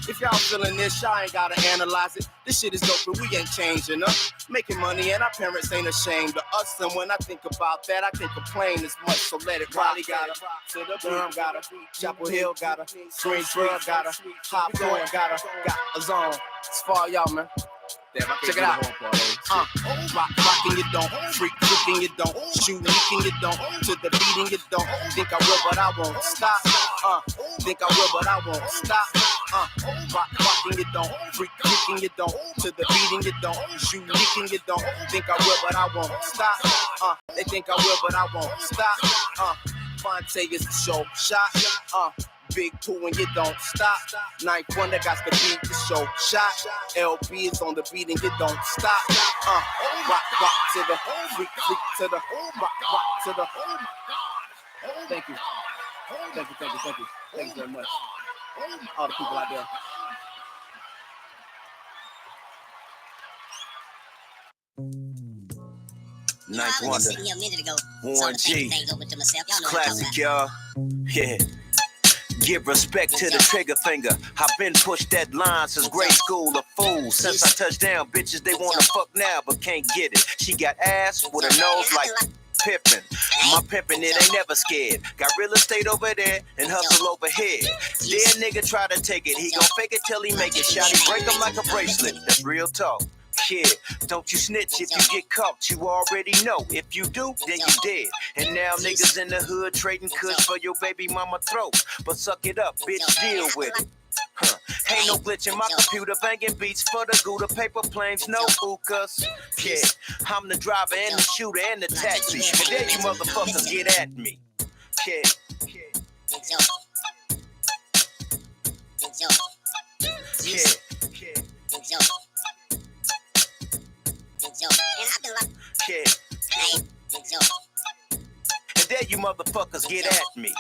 If y'all feeling this, y'all ain't gotta analyze it. This shit is dope, but we ain't changing up. Making money and our parents ain't ashamed of us. And when I think about that, I can't complain as much. So let it ride. Got her, to the Durham got her, Chapel Hill got her, Greensboro got her, Hawthorne got her, got a zone. It's for all y'all, man. Check it out. Rockin' you don't, freaking you don't, shoot leaking you don't, to the beating you don't. Think I will, but I won't stop. Think I will, but I won't stop. Rockin' you don't, freaking you don't, to the beating you don't, shoot leaking you don't. Think I will, but I won't stop. They think I will, but I won't stop. Fonte is the show shot. Big Pooh when you don't stop. Ninth one that got to beat the show shot. LB is on the beat and you don't stop. Rock to the freak to the rock to the. Thank you. Thank you very much. All the people out there. Ninth Wonder, Warren G, classic, y'all. Yeah. Give respect to the trigger finger. I've been pushed that line since grade school. A fool. Since I touched down, bitches they wanna fuck now but can't get it. She got ass with a nose like pimpin'. My pimpin', it ain't never scared. Got real estate over there and hustle over here. Dear nigga try to take it. He gon' fake it till he make it. Shotty break him like a bracelet. That's real talk. Kid, don't you snitch if you get caught, you already know. If you do, then you dead. And now niggas in the hood trading kush for your baby mama throat. But suck it up, bitch, deal with it. Ain't no glitch in my computer, banging beats for the Gouda, paper planes, no hookahs. Yeah, I'm the driver and the shooter and the taxi. And there you motherfuckers get at me. Yeah. And there you motherfuckers get at me.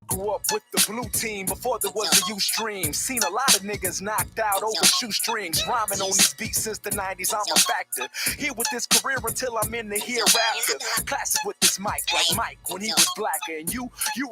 Grew up with the blue team before there was a U-stream. Seen a lot of niggas knocked out over shoestrings. Rhyming on these beats since the 90s, I'm a factor. Here with this career until I'm in the hereafter. Classic with this mic, like Mike when he was blacker. And you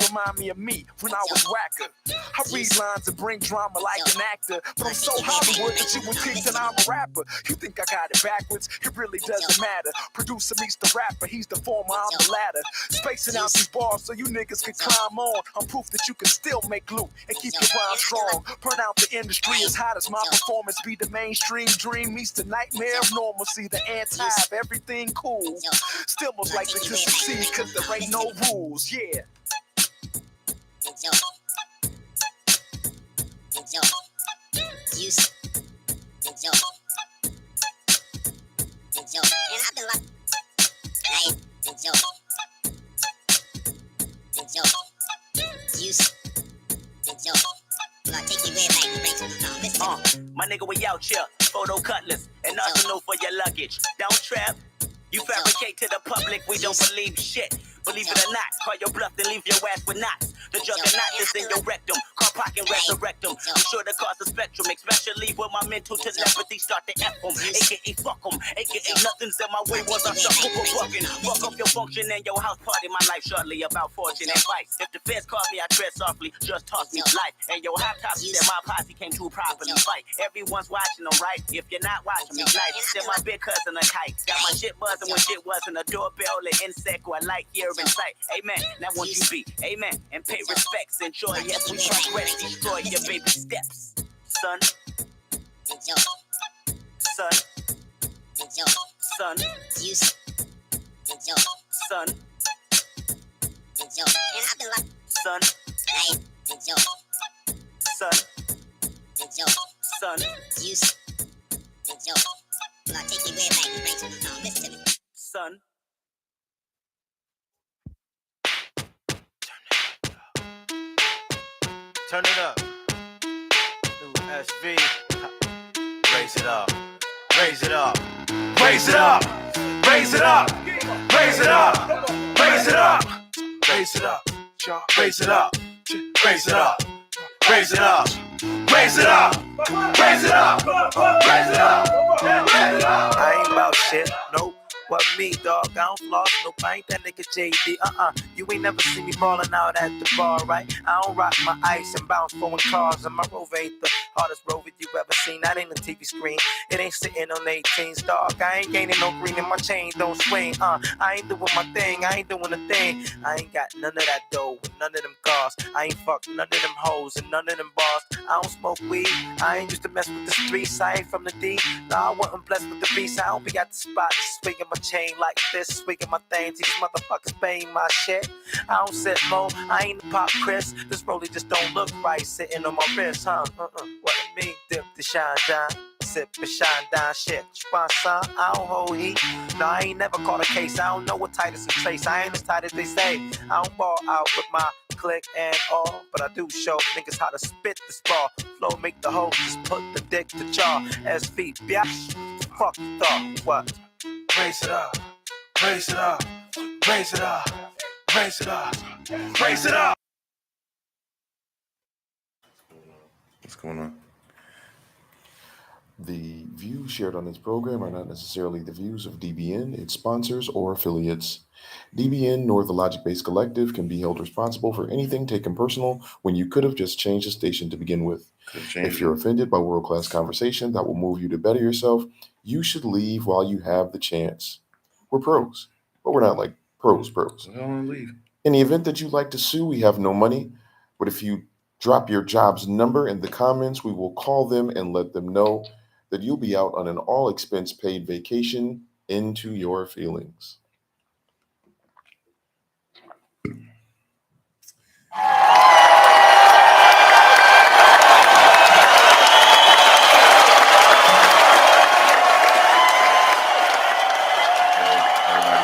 remind me of me when I was whacker. I read lines and bring drama like an actor. But I'm so Hollywood that you would think that I'm a rapper. You think I got it backwards? It really doesn't matter. Producer meets the rapper, he's the former, I'm the latter. Spacing out these bars so you niggas can climb on. I'm proof that you can still make loot and keep your rhyme strong. Burn out the industry as hot as my performance be. The mainstream dream meets the nightmare of normalcy. The anti of everything cool. Still most likely to succeed cause there ain't no rules. Yeah. My nigga, we out here, photo cutlass, and arsenal for your luggage. Don't trap, you fabricate to the public, we don't believe shit. Believe it or not, call your bluff, then leave your ass with knots. The juggernaut is in your rectum, car pocket resurrect them. I'm sure to cause a spectrum, especially with my mental telepathy start to F them. AKA fuck them, AKA nothing's in my way once I start fucking. Fuck up your function and your house party, my life shortly about fortune and vice. If the feds call me, I tread softly, just toss me life. And your hot top said my posse came to properly fight. Everyone's watching them, right? If you're not watching me, nice. Send my big cousin a kite. Got my shit buzzing when shit wasn't a doorbell, an insect, or a light here in sight. Amen. Now won't you be? Amen. And pay respects and joy. Yes, we progress. Destroy your baby steps. Son. Son. Son. Son. Son. Son. Son. Son. Turn it up. New SV. Raise it up. Raise it up. Raise it up. Raise it up. Raise it up. Raise it up. Raise it up. Raise it up. Raise it up. Raise it up. Raise it up. Raise it up. Raise it up. Raise it up. I ain't about shit. Nope. What me, dog? I don't floss, no, I ain't that nigga JD. You ain't never seen me ballin' out at the bar, right? I don't rock my ice and bounce foreign cars, and my Rover ain't the hardest Rover you ever seen. That ain't a TV screen, it ain't sitting on 18s, dog. I ain't gaining no green and my chain don't swing. I ain't doing my thing, I ain't doing a thing. I ain't got none of that dough with none of them cars. I ain't fucked none of them hoes and none of them bars. I don't smoke weed, I ain't used to mess with the streets. I ain't from the D, no, I wasn't blessed with the beast. I don't be at the spot, swinging my chain like this, swinging my things. These motherfuckers paying my shit. I don't sit low, I ain't a pop Chris. This rollie just don't look right sitting on my wrist, huh? What it mean, dip the shine down. Sip and shine down shit. Son, I don't hold heat. No, I ain't never caught a case. I don't know what tight is a trace. I ain't as tight as they say. I don't ball out with my click and all, but I do show niggas how to spit this ball. Flow make the hoe just put the dick to jaw. As feet, biatch. Fuck the thought. What? Raise it up. Raise it up. Raise it up. Raise it up. Raise it up. What's going on? The views shared on this program are not necessarily the views of DBN, its sponsors, or affiliates. DBN nor the Logic Based Collective can be held responsible for anything taken personal when you could have just changed the station to begin with. If you're offended by world-class conversation that will move you to better yourself, you should leave while you have the chance. We're pros, but we're not like pros. I don't want to leave. In the event that you'd like to sue, we have no money, but if you drop your job's number in the comments, we will call them and let them know that you'll be out on an all-expense paid vacation into your feelings. Everybody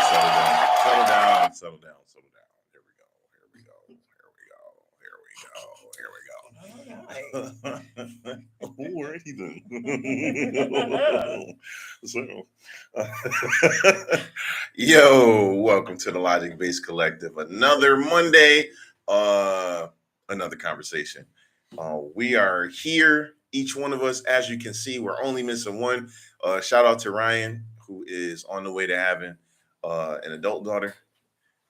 settle down. Settle down. Settle down. Settle down. Here we go. Here we go. Here we go. Here we go. Who are you then? So, yo, welcome to the Logic Based Collective. Another Monday, another conversation. We are here, each one of us, as you can see. We're only missing one. Shout out to Ryan, who is on the way to having an adult daughter.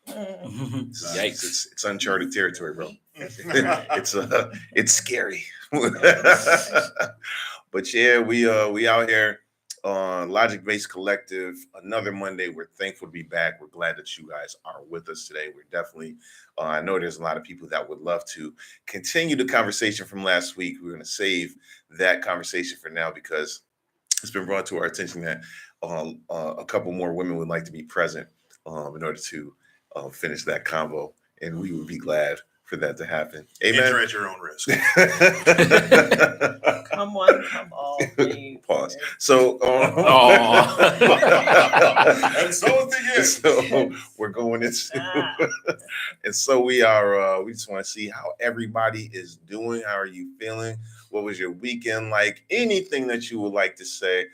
Yikes! It's uncharted territory, bro. It's scary. But yeah, we out here on Logic Based Collective. Another Monday. We're thankful to be back. We're glad that you guys are with us today. We're definitely. I know there's a lot of people that would love to continue the conversation from last week. We're going to save that conversation for now because it's been brought to our attention that a couple more women would like to be present in order to finish that convo, and we would be glad for that to happen. Amen. Enter at your own risk. Come on, please. Pause. So, And so it's again. So we're going into, and so we are. We just want to see how everybody is doing. How are you feeling? What was your weekend like? Anything that you would like to say?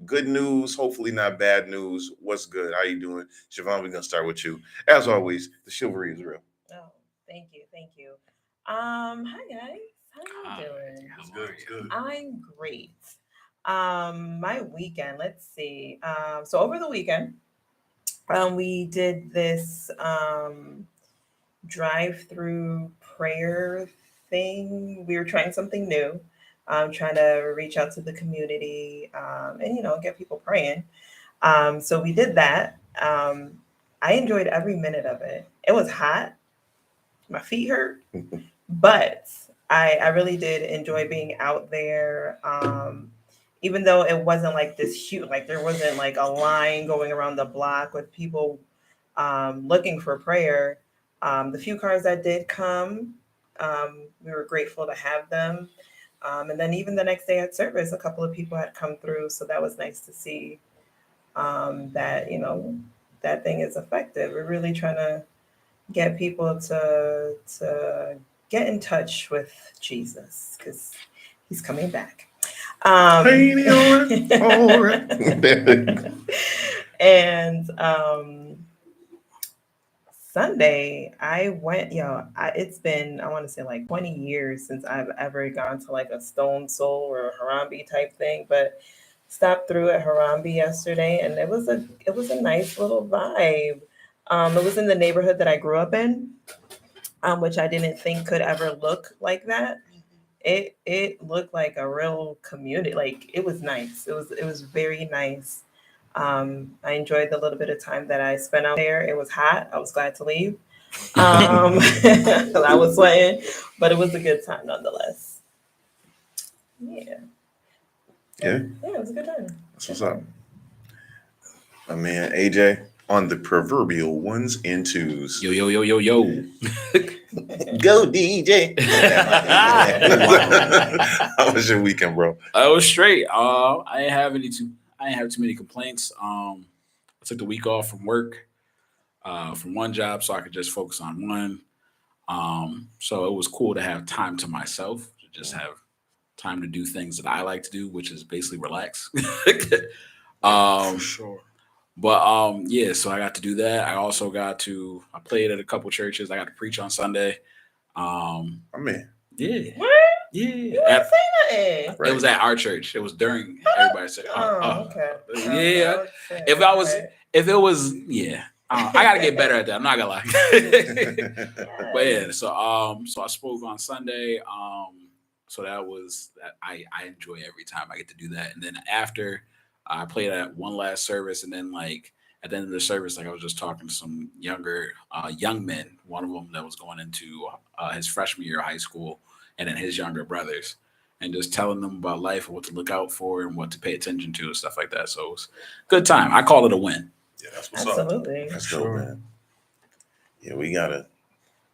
Good news, hopefully not bad news. What's good? How you doing? Siobhan, we're gonna start with you. As always, the chivalry is real. Oh, thank you. Hi guys. How you doing? It's good. It's good. I'm great. My weekend, let's see. So over the weekend, we did this drive-through prayer thing. We were trying something new. Trying to reach out to the community and get people praying. So we did that. I enjoyed every minute of it. It was hot. My feet hurt, but I really did enjoy being out there. Even though it wasn't like this huge, like there wasn't like a line going around the block with people looking for prayer. The few cars that did come, we were grateful to have them. And then even the next day at service, a couple of people had come through. So that was nice to see that, that thing is effective. We're really trying to get people to get in touch with Jesus because he's coming back. And Sunday, I went, it's been, I want to say like 20 years since I've ever gone to like a Stone Soul or a Harambe type thing. But stopped through at Harambe yesterday, and it was a nice little vibe. It was in the neighborhood that I grew up in, which I didn't think could ever look like that. It looked like a real community. Like, it was nice. It was very nice. I enjoyed the little bit of time that I spent out there. It was hot. I was glad to leave. 'Cause I was sweating, but it was a good time nonetheless. Yeah. Yeah. Yeah, it was a good time. That's what's up. My man AJ on the proverbial ones and twos. Yo, yo, yo, yo, yo. Go DJ. How was your weekend, bro? I was straight. I didn't have too many complaints. I took the week off from work, from one job, so I could just focus on one. So it was cool to have time to myself, to just have time to do things that I like to do, which is basically relax. For sure. But yeah, so I got to do that. I played at a couple churches. I got to preach on Sunday. I mean, Yeah. What? Yeah. You didn't say nothing. It was at our church. It was during everybody's church. Okay. Yeah. If it was, yeah. I gotta get better at that. I'm not gonna lie. But yeah, so I spoke on Sunday. So that was that. I enjoy every time I get to do that. And then after, I played at one last service, and then like at the end of the service, like I was just talking to some younger young men. One of them that was going into his freshman year of high school, and then his younger brothers, and just telling them about life and what to look out for and what to pay attention to and stuff like that. So it was a good time. I call it a win. Yeah, that's what's up. Absolutely. that's dope, man. Yeah,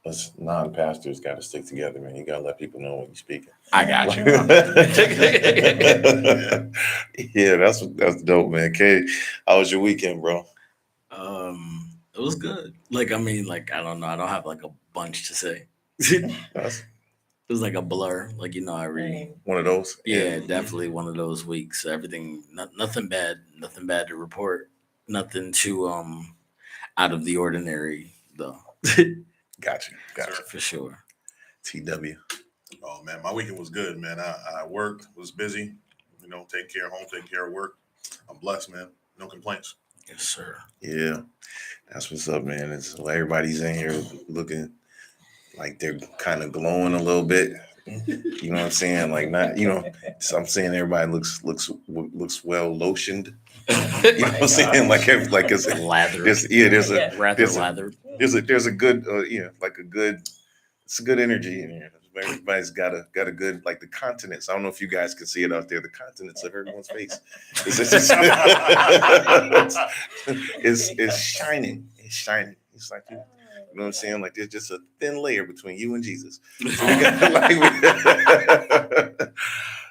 us non-pastors gotta stick together, man. You gotta let people know when you're speaking. I got you. Yeah, that's dope, man. Kay, how was your weekend, bro? It was good. Like, I mean, like, I don't know. I don't have like a bunch to say. That's It was like a blur. Like, every one of those. yeah, definitely one of those weeks. Everything, nothing bad to report. Nothing too out of the ordinary though. Gotcha. For sure. TW. Oh man, my weekend was good, man. I worked, was busy, taking care of home, taking care of work. I'm blessed, man. No complaints. Yes, sir. Yeah, that's what's up, man. Everybody's in here looking like they're kind of glowing a little bit. You know what I'm saying? Like, not, so I'm saying everybody looks well lotioned. You know what I'm saying? Like it's Lather. there's a Rather there's a- lather. there's a good it's a good energy in here. Everybody's got a good, like, the continents. I don't know if you guys can see it out there. The continents of everyone's face. It's shining. It's shining. It's like, you know what I'm saying? Like, there's just a thin layer between you and Jesus.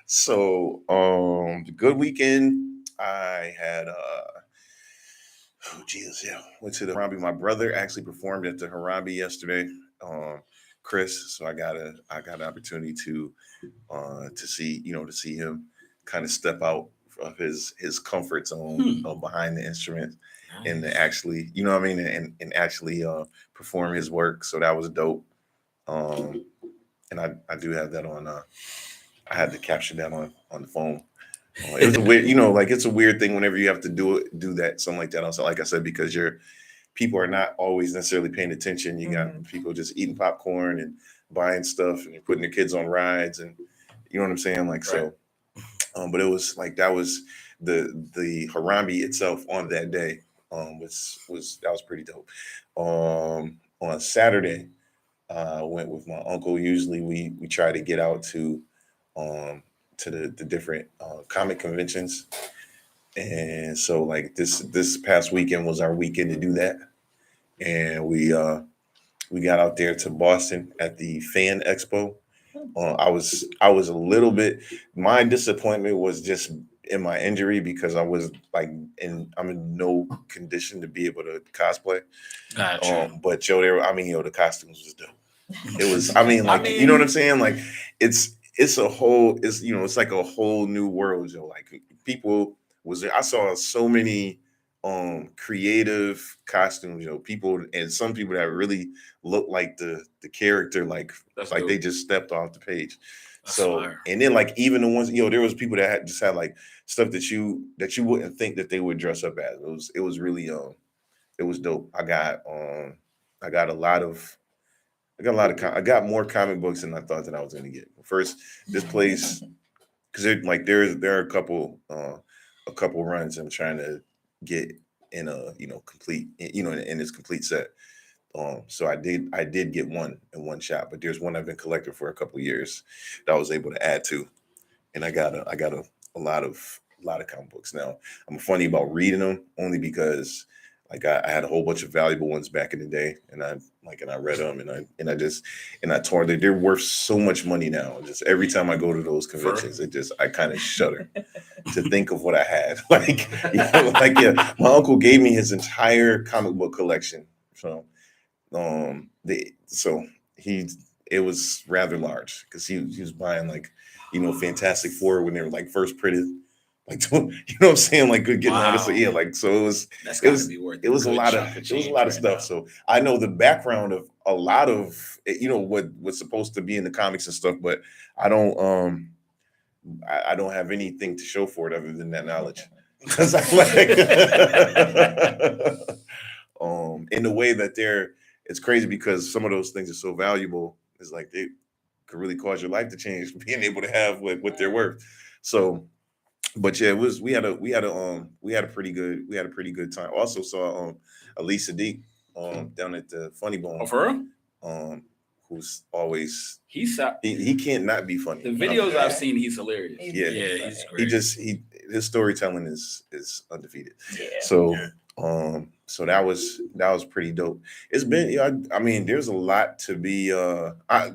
So, the good weekend. I had went to the Harambe. My brother actually performed at the Harambe yesterday. Chris, so I got an opportunity to see him kind of step out of his comfort zone behind the instrument and to actually, you know what I mean, and actually perform his work. So that was dope. And I do have that on. I had to capture that on the phone. It was a weird, it's a weird thing whenever you have to do that, something like that. Also, like I said, because people are not always necessarily paying attention. You got people just eating popcorn and buying stuff and putting their kids on rides, and you know what I'm saying? Like, right. So, but it was like, that was the Harambe itself on that day. That was pretty dope. On Saturday, went with my uncle. Usually we try to get out to the different comic conventions. And so, like, this past weekend was our weekend to do that. And we got out there to Boston at the Fan Expo. I was a little bit, my disappointment was just in my injury, because I was like, I'm in no condition to be able to cosplay. Gotcha. But the costumes was dope. It was, you know what I'm saying? Like, it's like a whole new world, Joe. Like, people I saw so many creative costumes, people, and some people that really look like the character, like dope. they just stepped off the page. That's So fire. and then like even the ones, there was people that just had like stuff that you wouldn't think that they would dress up as. It was really it was dope. I got a lot of I got more comic books than I thought that I was gonna get. First, this place, because there are a couple runs I'm trying to get in a complete in its complete set. So I did get one in one shot, but there's one I've been collecting for a couple years that I was able to add to, and I got a lot of comic books now. I'm funny about reading them only because like I had a whole bunch of valuable ones back in the day, and I read them, and I tore them. They're worth so much money now. Just every time I go to those conventions, I kind of shudder to think of what I had. My uncle gave me his entire comic book collection. So it was rather large because he was buying Fantastic Four when they were like first printed. Like, you know what I'm saying? Like, good getting honestly, yeah. Like, so it was a lot of stuff. So I know the background of a lot of what's supposed to be in the comics and stuff, but I don't have anything to show for it other than that knowledge. Because I'm like, in the way that it's crazy because some of those things are so valuable. It's like they could really cause your life to change, being able to have what they're worth. So. But yeah, we had a pretty good time. Also saw Elisa D down at the Funny Bone. Oh, for real? Who's always he can't not be funny. The videos I've seen, he's hilarious. Yeah, he's great. His storytelling is undefeated. Yeah. So so that was pretty dope. It's been there's a lot to be I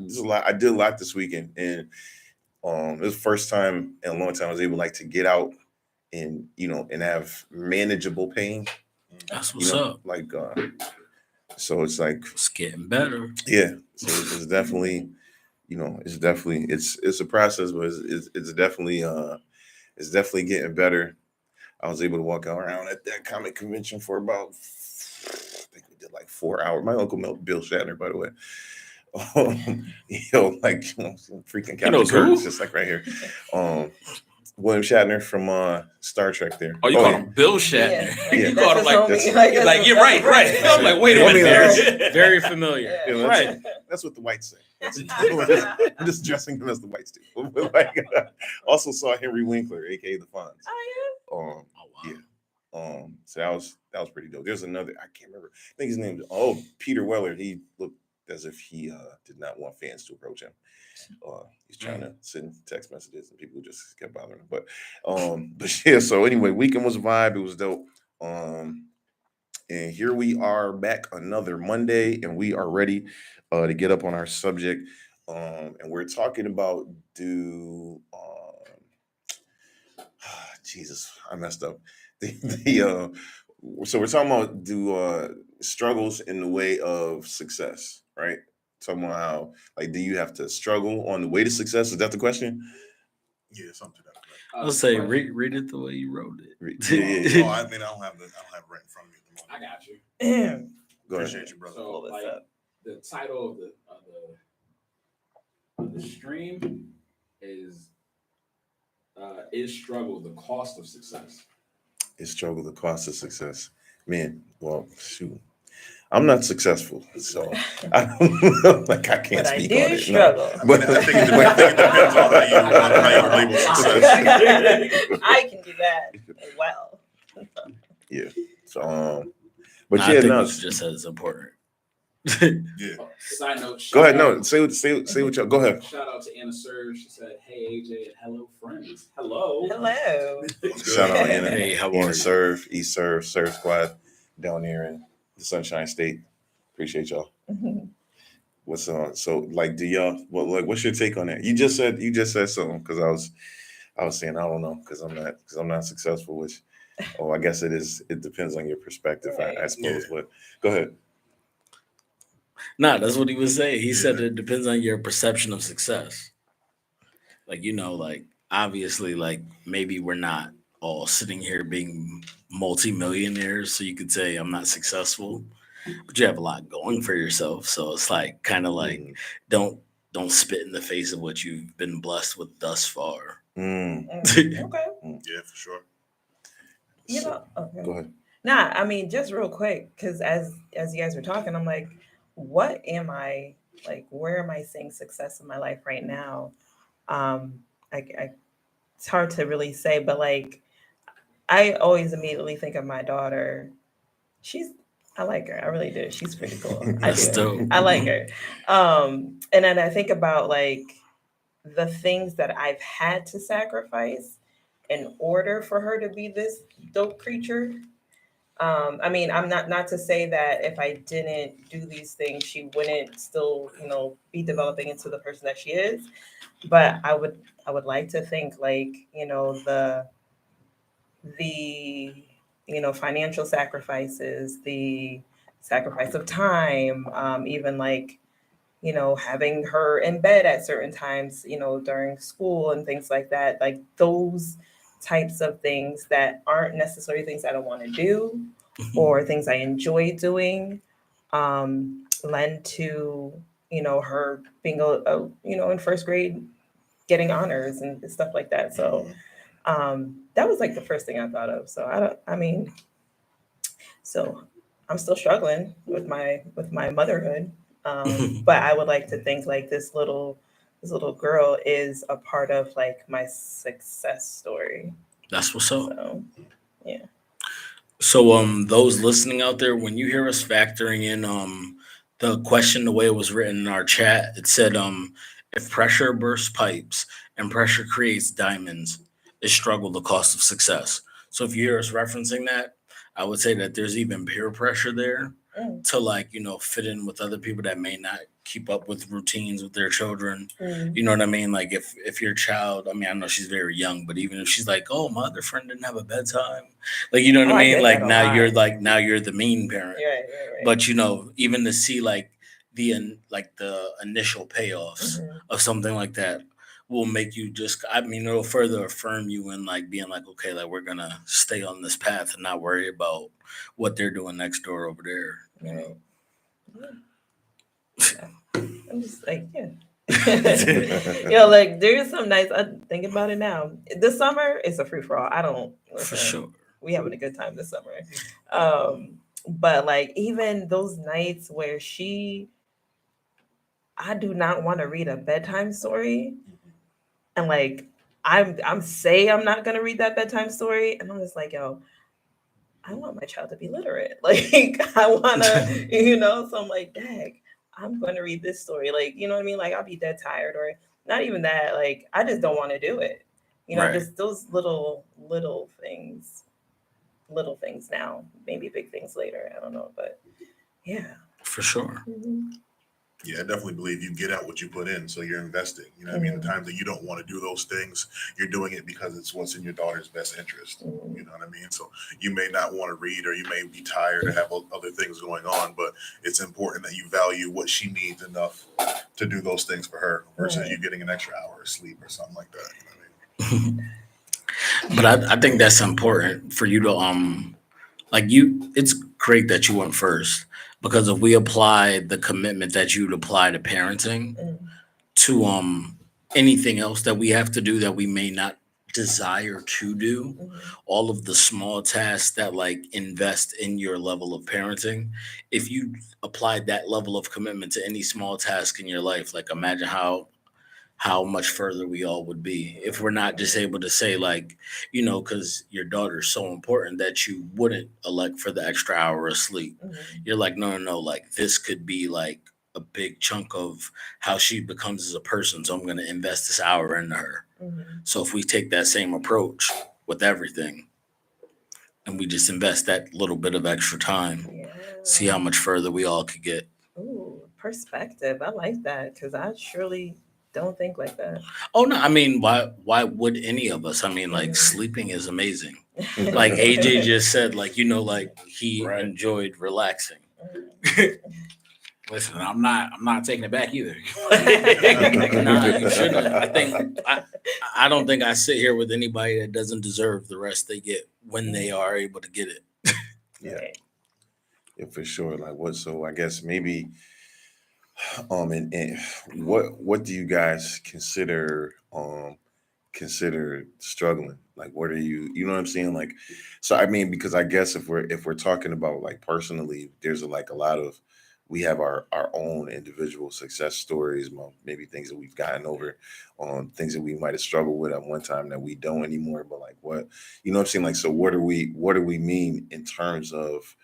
did a lot this weekend, and it was the first time in a long time I was able to get out and and have manageable pain. That's what's up. So it's like it's getting better. Yeah. So it's definitely it's a process, but it's definitely getting better. I was able to walk around at that comic convention for about I think we did 4 hours. My uncle Bill Shatner, by the way. Freaking Captain Kirk, just like right here. William Shatner from Star Trek there. Oh, you call him Bill Shatner. Yeah. You call him you're right. I'm like, wait a minute. Very familiar. Yeah, right. That's what the whites say. I'm just dressing him as the whites do. Also saw Henry Winkler, aka the Fonz. Oh yeah. So that was pretty dope. There's another, I can't remember. I think his name Peter Weller. He looked as if he did not want fans to approach him. He's trying to send text messages and people just kept bothering him. But yeah, so anyway, weekend was a vibe. It was dope. And here we are back another Monday, and we are ready to get up on our subject. And we're talking about Jesus, I messed up. So we're talking about struggles in the way of success, right? Talking about how, do you have to struggle on the way to success? Is that the question? Yeah, something to that effect. I'll say read it the way you wrote it. Oh, I don't have it right in front of me at the moment. I got you. Go ahead. Appreciate you, brother. So, the title of the stream is struggle, the cost of success. Is struggle, the cost of success. Man, well, shoot. I'm not successful, so I can't speak on it. Struggle. No. But I think it depends on how you label success. I can do that well. Yeah. So, but I yeah, think no, it's just as important. Yeah. Side note. Go ahead. No, say what y'all. Go ahead. Shout out to Anna Serge. She said, "Hey AJ and hello friends. Hello." Shout out Anna. Hey, how are Anna you? Serve, East Serve Squad down there in the Sunshine State. Appreciate y'all. What's on? So, do y'all? What's your take on that? You just said something because I was saying I don't know because I'm not successful. Which, I guess it is. It depends on your perspective, I suppose. Yeah. But go ahead. No, that's what he was saying. He said it depends on your perception of success. Obviously, maybe we're not all sitting here being multimillionaires, so you could say I'm not successful, but you have a lot going for yourself. So it's like kind of like don't spit in the face of what you've been blessed with thus far. Okay. Yeah, for sure. You know, okay. Go ahead. Nah, I mean, just real quick, because as you guys were talking, I'm like, what am I like? Where am I seeing success in my life right now? I it's hard to really say, but like, I always immediately think of my daughter. I like her. I really do. She's pretty cool. I That's do. dope. I like her. And then I think about like the things that I've had to sacrifice in order for her to be this dope creature. I mean, I'm not to say that if I didn't do these things, she wouldn't still, be developing into the person that she is. But I would like to think like, the financial sacrifices, the sacrifice of time, even like having her in bed at certain times, during school and things like that, like those types of things that aren't necessarily things I don't want to do or things I enjoy doing, lend to, her being in first grade, getting honors and stuff like that. So, that was like the first thing I thought of. So so I'm still struggling with my motherhood. But I would like to think like this little girl is a part of like my success story. That's what's up. So yeah. So those listening out there, when you hear us factoring in the question the way it was written in our chat, it said if pressure bursts pipes and pressure creates diamonds, is struggle the cost of success. So if you hear us referencing that, I would say that there's even peer pressure there to like, fit in with other people that may not keep up with routines with their children. You know what I mean? Like if your child, I mean, I know she's very young, but even if she's like, oh, my other friend didn't have a bedtime, like, you know what I mean? Like now you're the mean parent. Right. But even to see like the initial payoffs of something like that will make you it'll further affirm you in like being like, okay, like we're gonna stay on this path and not worry about what they're doing next door over there. Right. Yeah. I'm just like, yeah. Like there's some nights I think about it now. This summer it's a free for all. I don't listen, For sure. We having a good time this summer. But like even those nights where I do not want to read a bedtime story, and like I'm not gonna read that bedtime story, and I'm just like, yo, I want my child to be literate. Like I wanna, so I'm like, dang, I'm gonna read this story. Like, you know what I mean? Like I'll be dead tired, or not even that. Like I just don't want to do it. Right. Just those little things. Little things now, maybe big things later. I don't know, but yeah. For sure. Yeah, I definitely believe you get out what you put in, so you're investing. You know what I mean? The times that you don't want to do those things, you're doing it because it's what's in your daughter's best interest. You know what I mean? So you may not want to read, or you may be tired or have other things going on, but it's important that you value what she needs enough to do those things for her versus you getting an extra hour of sleep or something like that. You know what I mean? But I think that's important for you to it's great that you went first, because if we apply the commitment that you'd apply to parenting to anything else that we have to do that we may not desire to do, all of the small tasks that like invest in your level of parenting, if you applied that level of commitment to any small task in your life, like imagine how much further we all would be if we're not just able to say like, because your daughter's so important that you wouldn't elect for the extra hour of sleep. You're like, no, like this could be like a big chunk of how she becomes as a person. So I'm going to invest this hour into her. So if we take that same approach with everything and we just invest that little bit of extra time, see how much further we all could get. Ooh, perspective. I like that because I surely don't think like that. Oh no, I mean, why would any of us? I mean, like sleeping is amazing. Like AJ just said, like, like he enjoyed relaxing. Listen, I'm not taking it back either. Nah, you shouldn't. I don't think I sit here with anybody that doesn't deserve the rest they get when they are able to get it. Yeah. Right. Yeah, for sure. Like what? So I guess maybe, and what do you guys consider struggling? Like, what are you know what I'm saying? Like, so I mean, because I guess if we're talking about like personally, there's like a lot of, we have our own individual success stories, maybe things that we've gotten over, things that we might have struggled with at one time that we don't anymore. But like, what, you know what I'm saying? Like, so what do we mean in terms of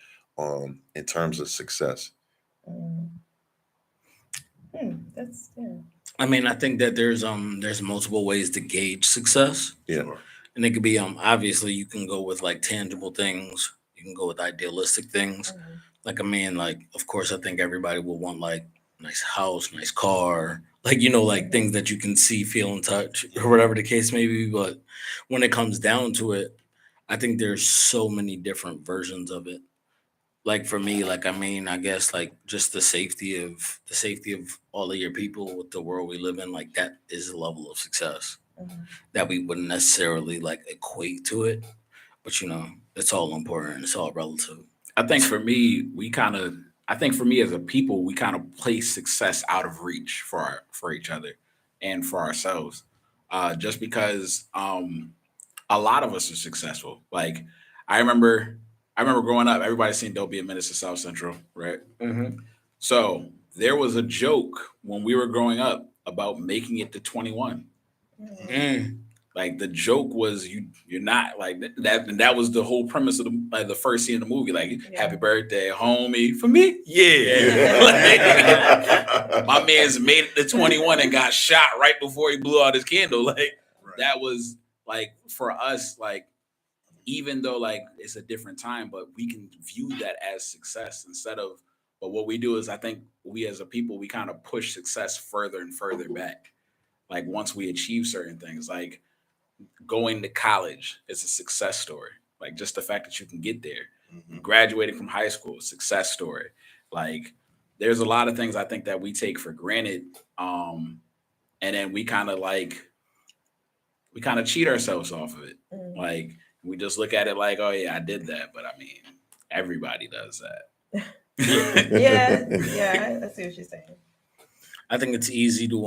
success? Mm. That's yeah. I mean, I think that there's multiple ways to gauge success. Yeah. Sure. And it could be obviously you can go with like tangible things, you can go with idealistic things. Mhm. Like I mean, like of course I think everybody will want like nice house, nice car, like you know, like things that you can see, feel, and touch, or whatever the case may be. But when it comes down to it, I think there's so many different versions of it. Like for me, like I mean, I guess like just the safety of all of your people with the world we live in, like that is a level of success Mhm. that we wouldn't necessarily like equate to it. But you know, it's all important. It's all relative. I think for me, I think for me as a people, we kind of place success out of reach for each other and for ourselves. Just because a lot of us are successful. Like I remember, I remember growing up, everybody seen Dope Be a Menace to South Central, right? So there was a joke when we were growing up about making it to 21. Mm. Like the joke was you're not like that. And that was the whole premise of the first scene of the movie. Like Yeah. happy birthday, homie. For me, yeah. Like, my man's made it to 21 and got shot right before he blew out his candle. Like Right. that was like for us. Like even though like it's a different time, but we can view that as success instead of. But what we do is I think we as a people we kind of push success further and further back. Like once we achieve certain things, like going to college is a success story. Like just the fact that you can get there, Mhm. graduating from high school, success story. Like there's a lot of things I think that we take for granted, and then we kind of cheat ourselves off of it. Mm. Like we just look at it like, oh yeah, I did that, but I mean, everybody does that. Yeah, yeah, I see what you're saying. I think it's easy to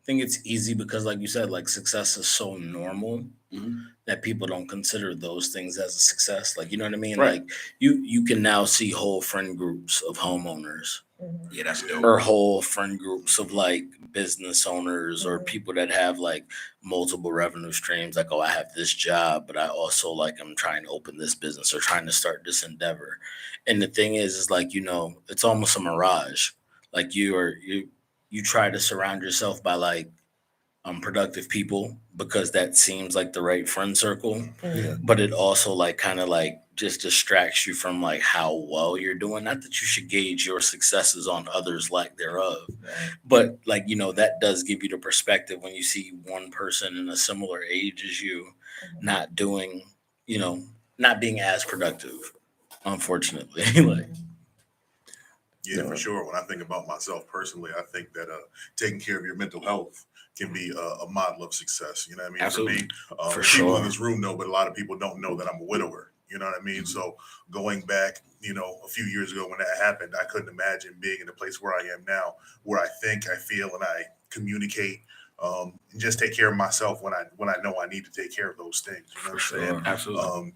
think it's easy because like you said, like success is so normal Mhm. that people don't consider those things as a success. Like you know what I mean? Right. Like you can now see whole friend groups of homeowners Mhm. Yeah, that's dope. or whole friend groups of like business owners or Mhm. people that have like multiple revenue streams. Like, oh, I have this job, but I also like I'm trying to open this business or trying to start this endeavor. And the thing is like, you know, it's almost a mirage. Like you try to surround yourself by like productive people because that seems like the right friend circle, Mhm. but it also like kind of like just distracts you from like how well you're doing. Not that you should gauge your successes on others lack thereof, Right. but like you know that does give you the perspective when you see one person in a similar age as you Mhm. not doing, you know, not being as productive, unfortunately. Like Yeah, for sure. When I think about myself personally, I think that taking care of your mental health can be a model of success. You know what I mean? Absolutely. For me, For people in sure. this room know, but a lot of people don't know that I'm a widower. You know what I mean? Mhm. So going back, you know, a few years ago when that happened, I couldn't imagine being in the place where I am now, where I think, I feel, and I communicate, and just take care of myself when I know I need to take care of those things. You know For what I'm saying? sure. Absolutely.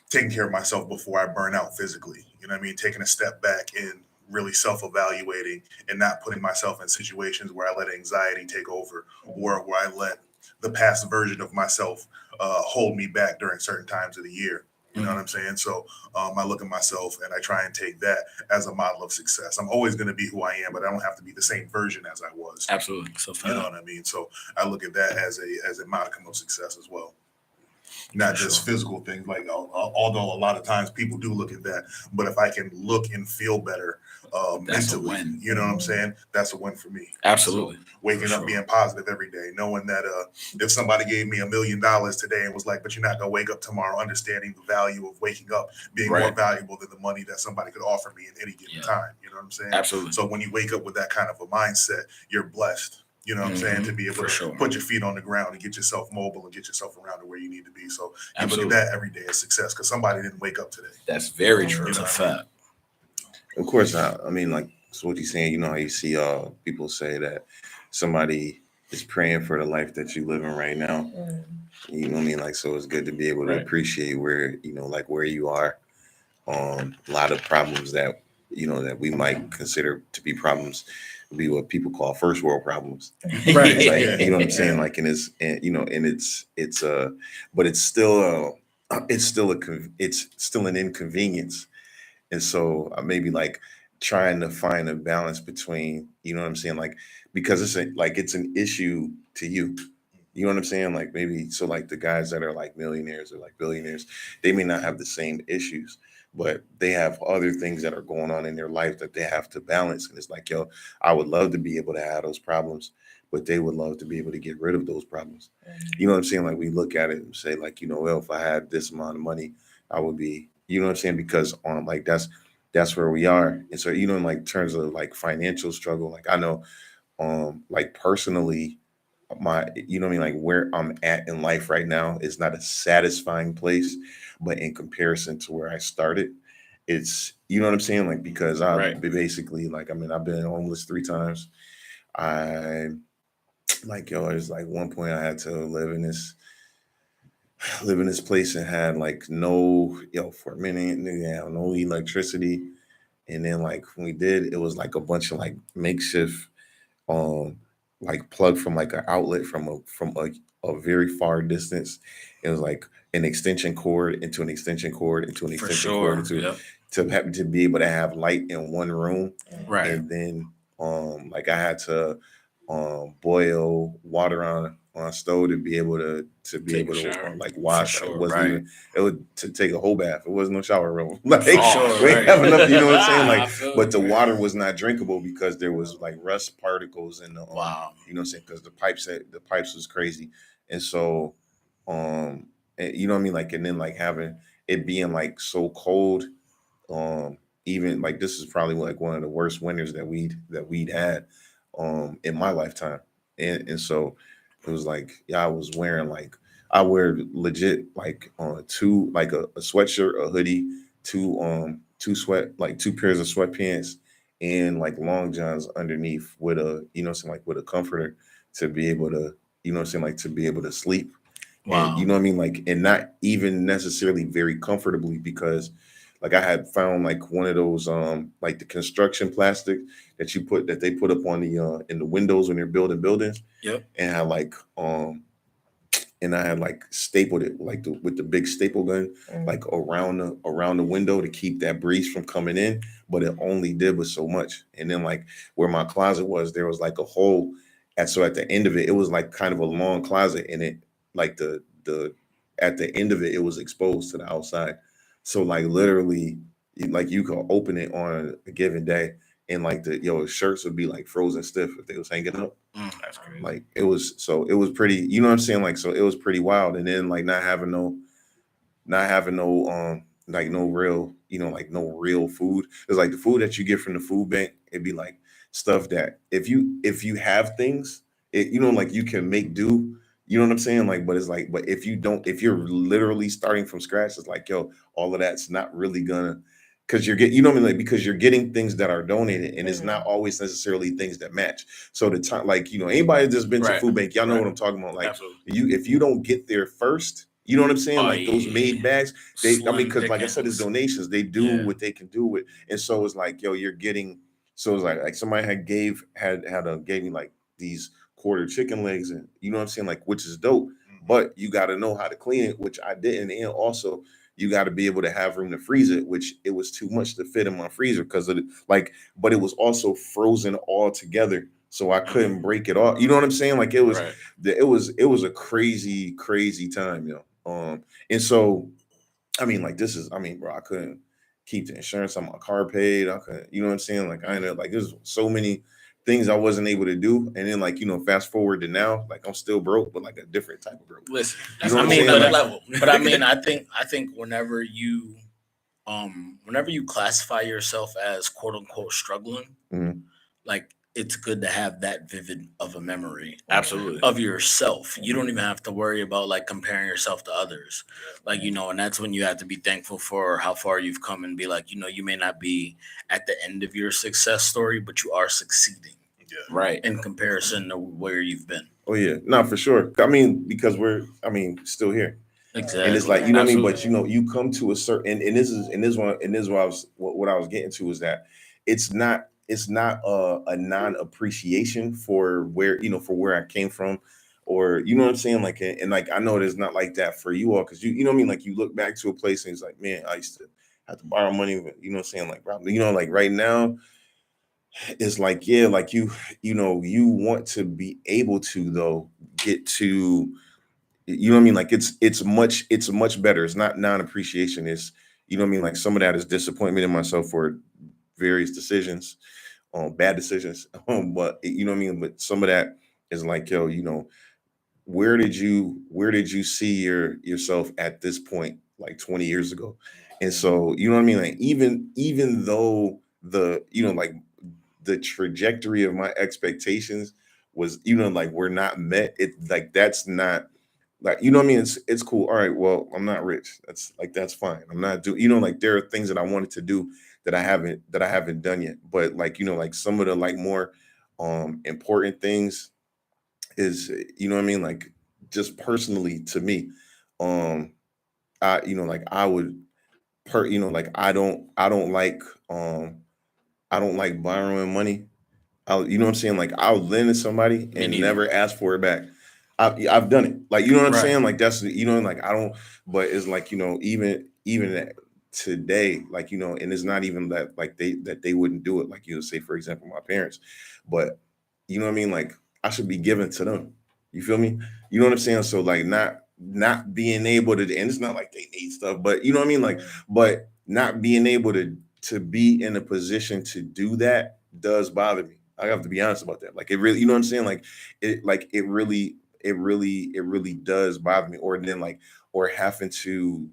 Taking care of myself before I burn out physically. You know what I mean? Taking a step back and really self-evaluating and not putting myself in situations where I let anxiety take over or where I let the past version of myself hold me back during certain times of the year. You know what I'm saying? So I look at myself and I try and take that as a model of success. I'm always going to be who I am, but I don't have to be the same version as I was. Absolutely. So You know what I mean? So I look at that as a modicum of success as well. Not For just sure. physical things, like although a lot of times people do look at that, but if I can look and feel better That's a mentally. win. You know what I'm saying? That's a win for me. Absolutely. So waking up being positive every day, knowing that if somebody gave me $1 million today and was like, but you're not gonna wake up tomorrow, understanding the value of waking up being more valuable than the money that somebody could offer me in any given time. You know what I'm saying? Absolutely. So when you wake up with that kind of a mindset, you're blessed. You know what I'm saying? To be able to put your feet on the ground and get yourself mobile and get yourself around to where you need to be. So you believe that every day is success because somebody didn't wake up today. That's very true. It's a fact. Of course, I mean, like, so what he's saying, you know how you see people say that somebody is praying for the life that you living right now. You know what I mean? Like, so it's good to be able to appreciate where, you know, like where you are. A lot of problems that, you know, that we might consider to be problems would be what people call first world problems. Right. Like, you know what I'm saying? Like, and it's, and, you know, and it's but it's still it's still an inconvenience. And so maybe like trying to find a balance between, you know what I'm saying? Like, because it's an issue to you. You know what I'm saying? Like maybe, so like the guys that are like millionaires or like billionaires, they may not have the same issues, but they have other things that are going on in their life that they have to balance. And it's like, yo, I would love to be able to have those problems, but they would love to be able to get rid of those problems. You know what I'm saying? Like we look at it and say like, you know, well, if I had this amount of money, I would be, you know what I'm saying? Because on like, that's where we are. And so, you know, in like terms of like financial struggle, like I know, like personally, you know what I mean, like where I'm at in life right now is not a satisfying place, but in comparison to where I started, it's, you know what I'm saying, like because I've basically, like, I mean, I've been homeless 3 times. I like, yo, it's like one point I had to live in this place and had like no, for a minute, no electricity. And then like when we did, it was like a bunch of like makeshift um like plug from like an outlet from a very far distance. It was like an extension cord into an extension cord into an extension cord into to happen to be able to have light in one room. And then like I had to boil water on a stove to be able to like wash. It wasn't even, it would to take a whole bath. It wasn't no shower room. Like we have enough, you know what I'm saying? Like, but the water was not drinkable because there was like rust particles in the you know what I'm saying? Because the pipes was crazy. And so you know what I mean? Like, and then like having it being like so cold, even like this is probably like one of the worst winters that we'd had in my lifetime. And so it was like, yeah, I was wearing like, I wear legit like two, like a sweatshirt, a hoodie, two pairs of sweatpants and like long johns underneath with a, you know what I'm saying, like with a comforter to be able to, you know what I'm saying, like to be able to sleep. And you know what I mean? Like, and not even necessarily very comfortably because like I had found like one of those like the construction plastic that they put up on the in the windows when they're building buildings. And I had like stapled it like with the big staple gun like around the window to keep that breeze from coming in, but it only did was so much. And then like where my closet was, there was like a hole, and so at the end of it, it was like kind of a long closet, and it like the at the end of it, it was exposed to the outside. So like literally, like you could open it on a given day, and like the shirts would be like frozen stiff if they was hanging up. That's crazy. Like it was pretty, you know what I'm saying? Like, so it was pretty wild. And then like not having no like no real, like no real food. It's like the food that you get from the food bank, it'd be like stuff that if you have things, like you can make do, you know what I'm saying? Like, but it's like, but if you're literally starting from scratch, it's like, yo, all of that's not really gonna, because you're getting, you know what I mean? Like, because you're getting things that are donated and it's not always necessarily things that match. So the time, like, anybody that's been to food bank, y'all know what I'm talking about. Like if you don't get there first, you know what I'm saying? Like those made bags, because like I said, it's donations. They do what they can do with. And so it's like, yo, you're getting, so it's like somebody gave me like these quarter chicken legs, and you know what I'm saying? Like, which is dope, but you got to know how to clean it, which I didn't. And also you got to be able to have room to freeze it, which it was too much to fit in my freezer because of but it was also frozen all together. So I couldn't break it off. You know what I'm saying? Like it was a crazy, crazy time, And so, I mean, like bro, I couldn't, keep the insurance on my car paid. I could, you know what I'm saying? Like I ended up like there's so many things I wasn't able to do. And then like, fast forward to now, like I'm still broke, but like a different type of broke. Listen, You that's know a what whole I'm nother saying? level. But I mean, I think whenever you classify yourself as quote unquote struggling, Mhm. like it's good to have that vivid of a memory Absolutely. of yourself. You don't even have to worry about like comparing yourself to others. Like, and that's when you have to be thankful for how far you've come and be like, you may not be at the end of your success story, but you are succeeding. Yeah. Right. In comparison to where you've been. Oh yeah, no, for sure. I mean, because we're still here. Exactly. And it's like, you know what I mean? Absolutely. But you come to a certain and this what I was getting to is that it's not a non-appreciation for where I came from, or you know what I'm saying? Like and like I know it's not like that for you all, because you know what I mean, like you look back to a place and it's like, man, I used to have to borrow money, you know what I'm saying? Like like right now, it's like, yeah, like you want to be able to though get to, you know what I mean? Like it's much better. It's not non-appreciation. It's, you know what I mean? Like some of that is disappointment in myself for various decisions, bad decisions. But you know what I mean? But some of that is like, yo, where did you see yourself at this point, like 20 years ago? And so, you know what I mean? Like even though like the trajectory of my expectations was, like were not met, it like that's not like, you know what I mean? It's cool. All right, well, I'm not rich. That's fine. I'm not doing, like there are things that I wanted to do that I haven't done yet. But like, like some of the like more important things is, you know what I mean? Like just personally to me, like I would like I don't like borrowing money. You know what I'm saying? Like I'll lend to somebody and neither. never ask for it back. I've done it. Like, you know what I'm Right. saying? Like that's, like I don't, but it's like, even today, like, and it's not even that like they wouldn't do it. Like, say, for example, my parents, but you know what I mean? Like I should be given to them. You feel me? You know what I'm saying? So like not being able to, and it's not like they need stuff, but you know what I mean? Like, but not being able to be in a position to do that does bother me. I have to be honest about that. Like it really, you know what I'm saying? Like it really does bother me. Or then like, or having to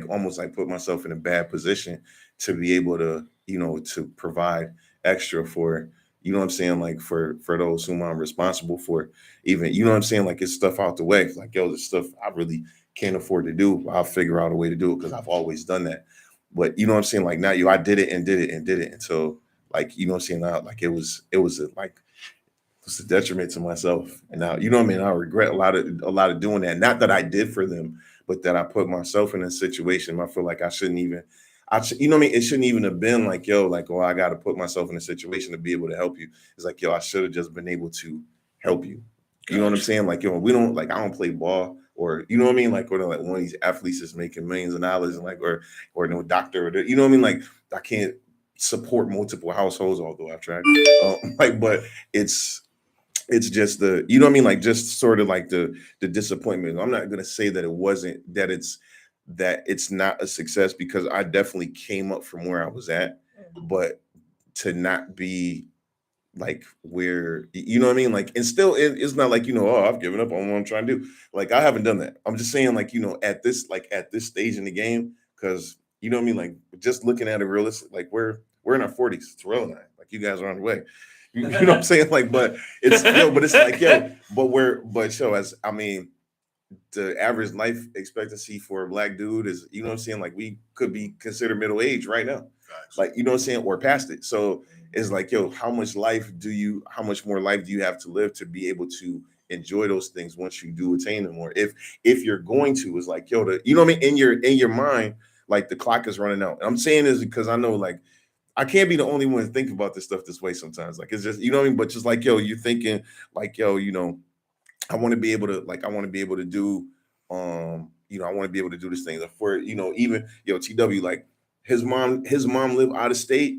almost like put myself in a bad position to be able to, to provide extra for, you know what I'm saying? Like for those whom I'm responsible for, even, you know what I'm saying? Like it's stuff out the way. Like, yo, the stuff I really can't afford to do. I'll figure out a way to do it because I've always done that. But you know what I'm saying? Like now I did it and did it and did it until, like, you know what I'm saying? Now, like it was a detriment to myself. And now, you know what I mean? I regret a lot of doing that. Not that I did for them, but that I put myself in a situation. I feel like I shouldn't even, you know what I mean? It shouldn't even have been like, yo, like, oh, I got to put myself in a situation to be able to help you. It's like, yo, I should have just been able to help you. You know what I'm saying? Like, yo, we don't, like, I don't play ball, or, you know what I mean? Like, or like one of these athletes is making millions of dollars and like, or no doctor, or, you know what I mean? Like, I can't support multiple households, although I've tried. But it's just the, you know what I mean? Like just sort of like the disappointment. I'm not gonna say that it's not a success, because I definitely came up from where I was at, but to not be like where, you know what I mean? Like, and still it's not like, oh, I've given up on what I'm trying to do. Like I haven't done that. I'm just saying, like, at this stage in the game, because you know what I mean? Like just looking at it realistic, like we're in our 40s, Terrell and I, like you guys are on the way. You know what I'm saying? Like, but it's but it's like, as I mean, the average life expectancy for a black dude is, you know what I'm saying? Like we could be considered middle age right now. Like, you know what I'm saying? Or past it. So it's like, yo, how much more life do you have to live to be able to enjoy those things once you do attain them? Or if you're going to, is like, yo, you know what I mean? In your mind, like the clock is running out. And I'm saying this because I know, like, I can't be the only one to think about this stuff this way sometimes. Like, it's just, you know what I mean? But just like, yo, you're thinking like, yo, I want to be able to do, I want to be able to do this thing. Like for, even, TW, like his mom lived out of state.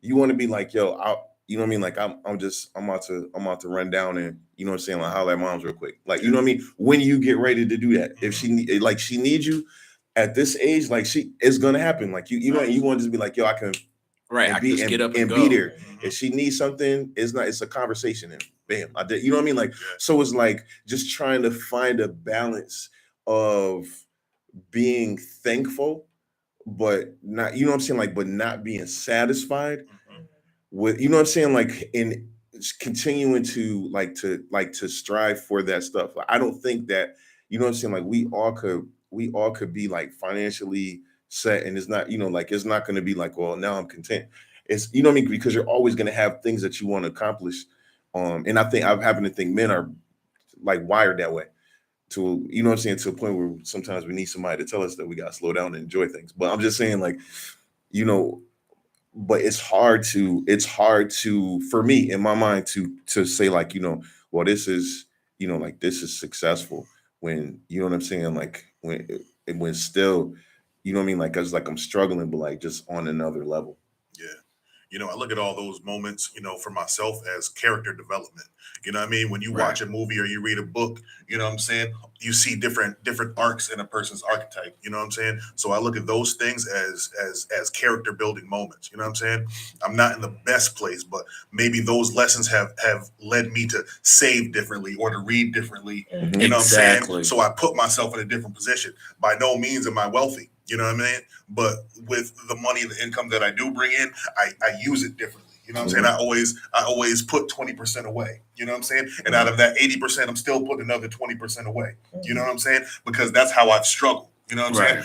You want to be like, yo, you know what I mean? Like I'm about to run down and, you know what I'm saying? Like holler at moms real quick. Like, you know what I mean? When you get ready to do that, if she needs you, at this age, like it's gonna happen. Like you want to just be like, yo, I can Right. I can just get up and go. be there. If she needs something, it's a conversation, and bam, I did. You know what I mean? Like, so it's like just trying to find a balance of being thankful, but not, you know what I'm saying? Like, but not being satisfied with, you know what I'm saying? Like, in continuing to to strive for that stuff. Like, I don't think that, you know what I'm saying? Like, we all could be like financially set, and it's not, you know, like, it's not going to be like, well, now I'm content. It's, you know what I mean? Because you're always going to have things that you want to accomplish. And I happen to think men are like wired that way, to, you know what I'm saying, to a point where sometimes we need somebody to tell us that we got to slow down and enjoy things. But I'm just saying, like, you know, but it's hard to, for me, in my mind, to say, like, you know, well, this is, you know, like, this is successful, when, you know what I'm saying, like, when still, you know what I mean, like, cause like I'm struggling, but like just on another level. Yeah. You know, I look at all those moments, you know, for myself as character development. You know what I mean? When you watch a movie or you read a book, you know what I'm saying? You see different arcs in a person's archetype. You know what I'm saying? So I look at those things as character building moments. You know what I'm saying? I'm not in the best place, but maybe those lessons have led me to save differently or to read differently. You know what I'm saying? So I put myself in a different position. By no means am I wealthy. You know what I mean? But with the money and the income that I do bring in, I use it differently. You know what I'm saying? I always put 20% away. You know what I'm saying? And out of that 80%, I'm still putting another 20% away. You know what I'm saying? Because that's how I've struggled. You know what I'm saying?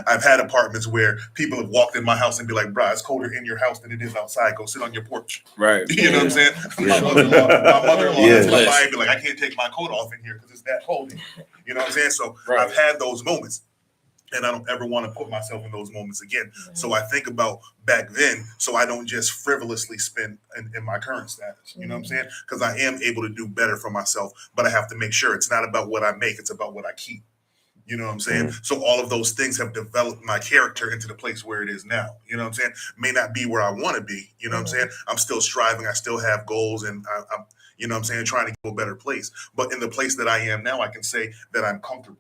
I've had apartments where people have walked in my house and be like, "Bro, it's colder in your house than it is outside. Go sit on your porch." Right. You know what I'm saying? My mother-in-law has come by and be like, "I can't take my coat off in here because it's that cold." You know what I'm saying? So I've had those moments. And I don't ever want to put myself in those moments again. So I think about back then, so I don't just frivolously spend in my current status. You know what I'm saying? Because I am able to do better for myself, but I have to make sure it's not about what I make, it's about what I keep. You know what I'm saying? So all of those things have developed my character into the place where it is now. You know what I'm saying? May not be where I want to be. You know what I'm saying? I'm still striving. I still have goals, and I'm, you know what I'm saying, trying to get to a better place. But in the place that I am now, I can say that I'm comfortable.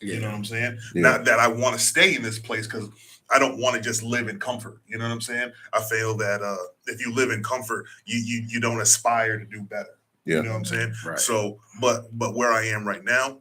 You know what I'm saying? Not that I want to stay in this place, because I don't want to just live in comfort. You know what I'm saying? I feel that if you live in comfort, you don't aspire to do better. You know what I'm saying? Right. So, but where I am right now,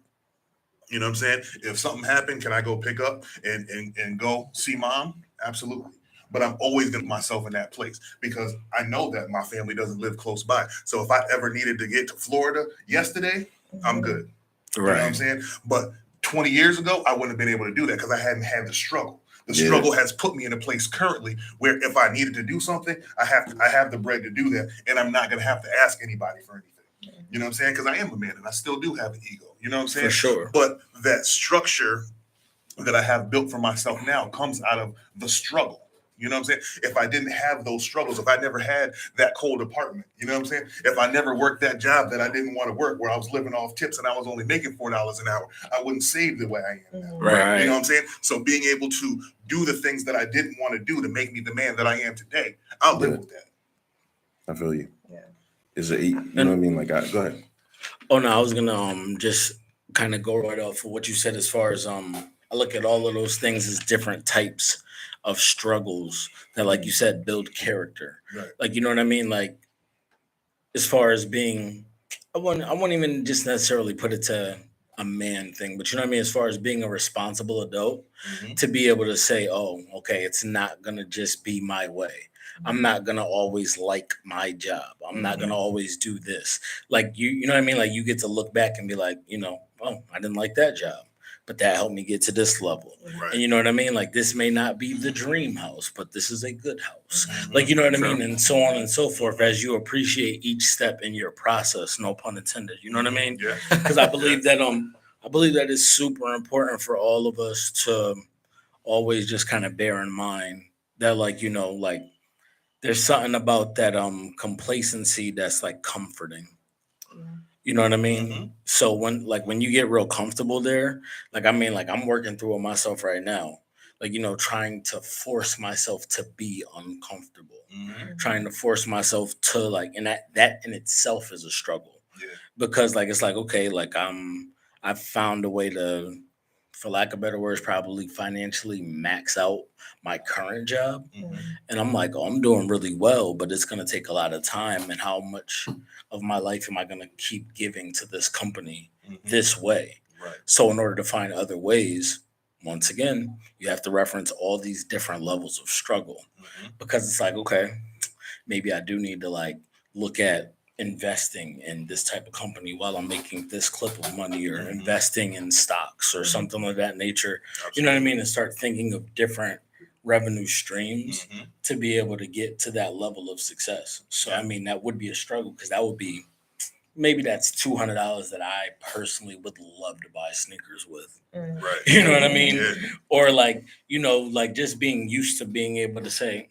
you know what I'm saying? If something happened, can I go pick up and go see mom? Absolutely. But I'm always going to put myself in that place, because I know that my family doesn't live close by. So if I ever needed to get to Florida yesterday, I'm good. You know what I'm saying? But 20 years ago, I wouldn't have been able to do that because I hadn't had the struggle. The struggle has put me in a place currently where if I needed to do something, I have the bread to do that, and I'm not going to have to ask anybody for anything. You know what I'm saying? Because I am a man and I still do have an ego. You know what I'm saying? For sure. But that structure that I have built for myself now comes out of the struggle. You know what I'm saying? If I didn't have those struggles, if I never had that cold apartment, you know what I'm saying? If I never worked that job that I didn't want to work, where I was living off tips and I was only making $4 an hour, I wouldn't save the way I am now. Right. You know what I'm saying? So being able to do the things that I didn't want to do to make me the man that I am today, I'll live with that. I feel you. Yeah. Is it, you know what I mean? Like, go ahead. Oh no, I was gonna just kind of go right off of what you said as far as I look at all of those things as different types of struggles that, like you said, build character. Right. Like, you know what I mean? Like, as far as being, I won't even just necessarily put it to a man thing, but you know what I mean? As far as being a responsible adult, to be able to say, oh, okay, it's not gonna just be my way. I'm not gonna always like my job. I'm not gonna always do this. Like, you know what I mean? Like, you get to look back and be like, you know, oh, I didn't like that job, but that helped me get to this level. Right. And you know what I mean? Like, this may not be the dream house, but this is a good house. Like, you know what I mean? And so on and so forth, as you appreciate each step in your process, no pun intended. You know what I mean? Yeah. Because I believe that it's super important for all of us to always just kind of bear in mind that, like, you know, like, there's something about that complacency that's like comforting. You know what I mean? So when you get real comfortable there, like, I mean, like, I'm working through it myself right now. Like, you know, trying to force myself to be uncomfortable, trying to force myself to, like, and that in itself is a struggle. Yeah. Because, like, it's like, okay, like, I've found a way to for lack of better words, probably financially max out my current job. And I'm like, oh, I'm doing really well, but it's going to take a lot of time. And how much of my life am I going to keep giving to this company this way? Right. So in order to find other ways, once again, you have to reference all these different levels of struggle, because it's like, okay, maybe I do need to like look at investing in this type of company while I'm making this clip of money, or investing in stocks or something of that nature. Absolutely. You know what I mean? And start thinking of different revenue streams to be able to get to that level of success. So, I mean, that would be a struggle, because that would be, maybe that's $200 that I personally would love to buy sneakers with. Right. You know what I mean? Yeah. Or like, you know, like just being used to being able to say,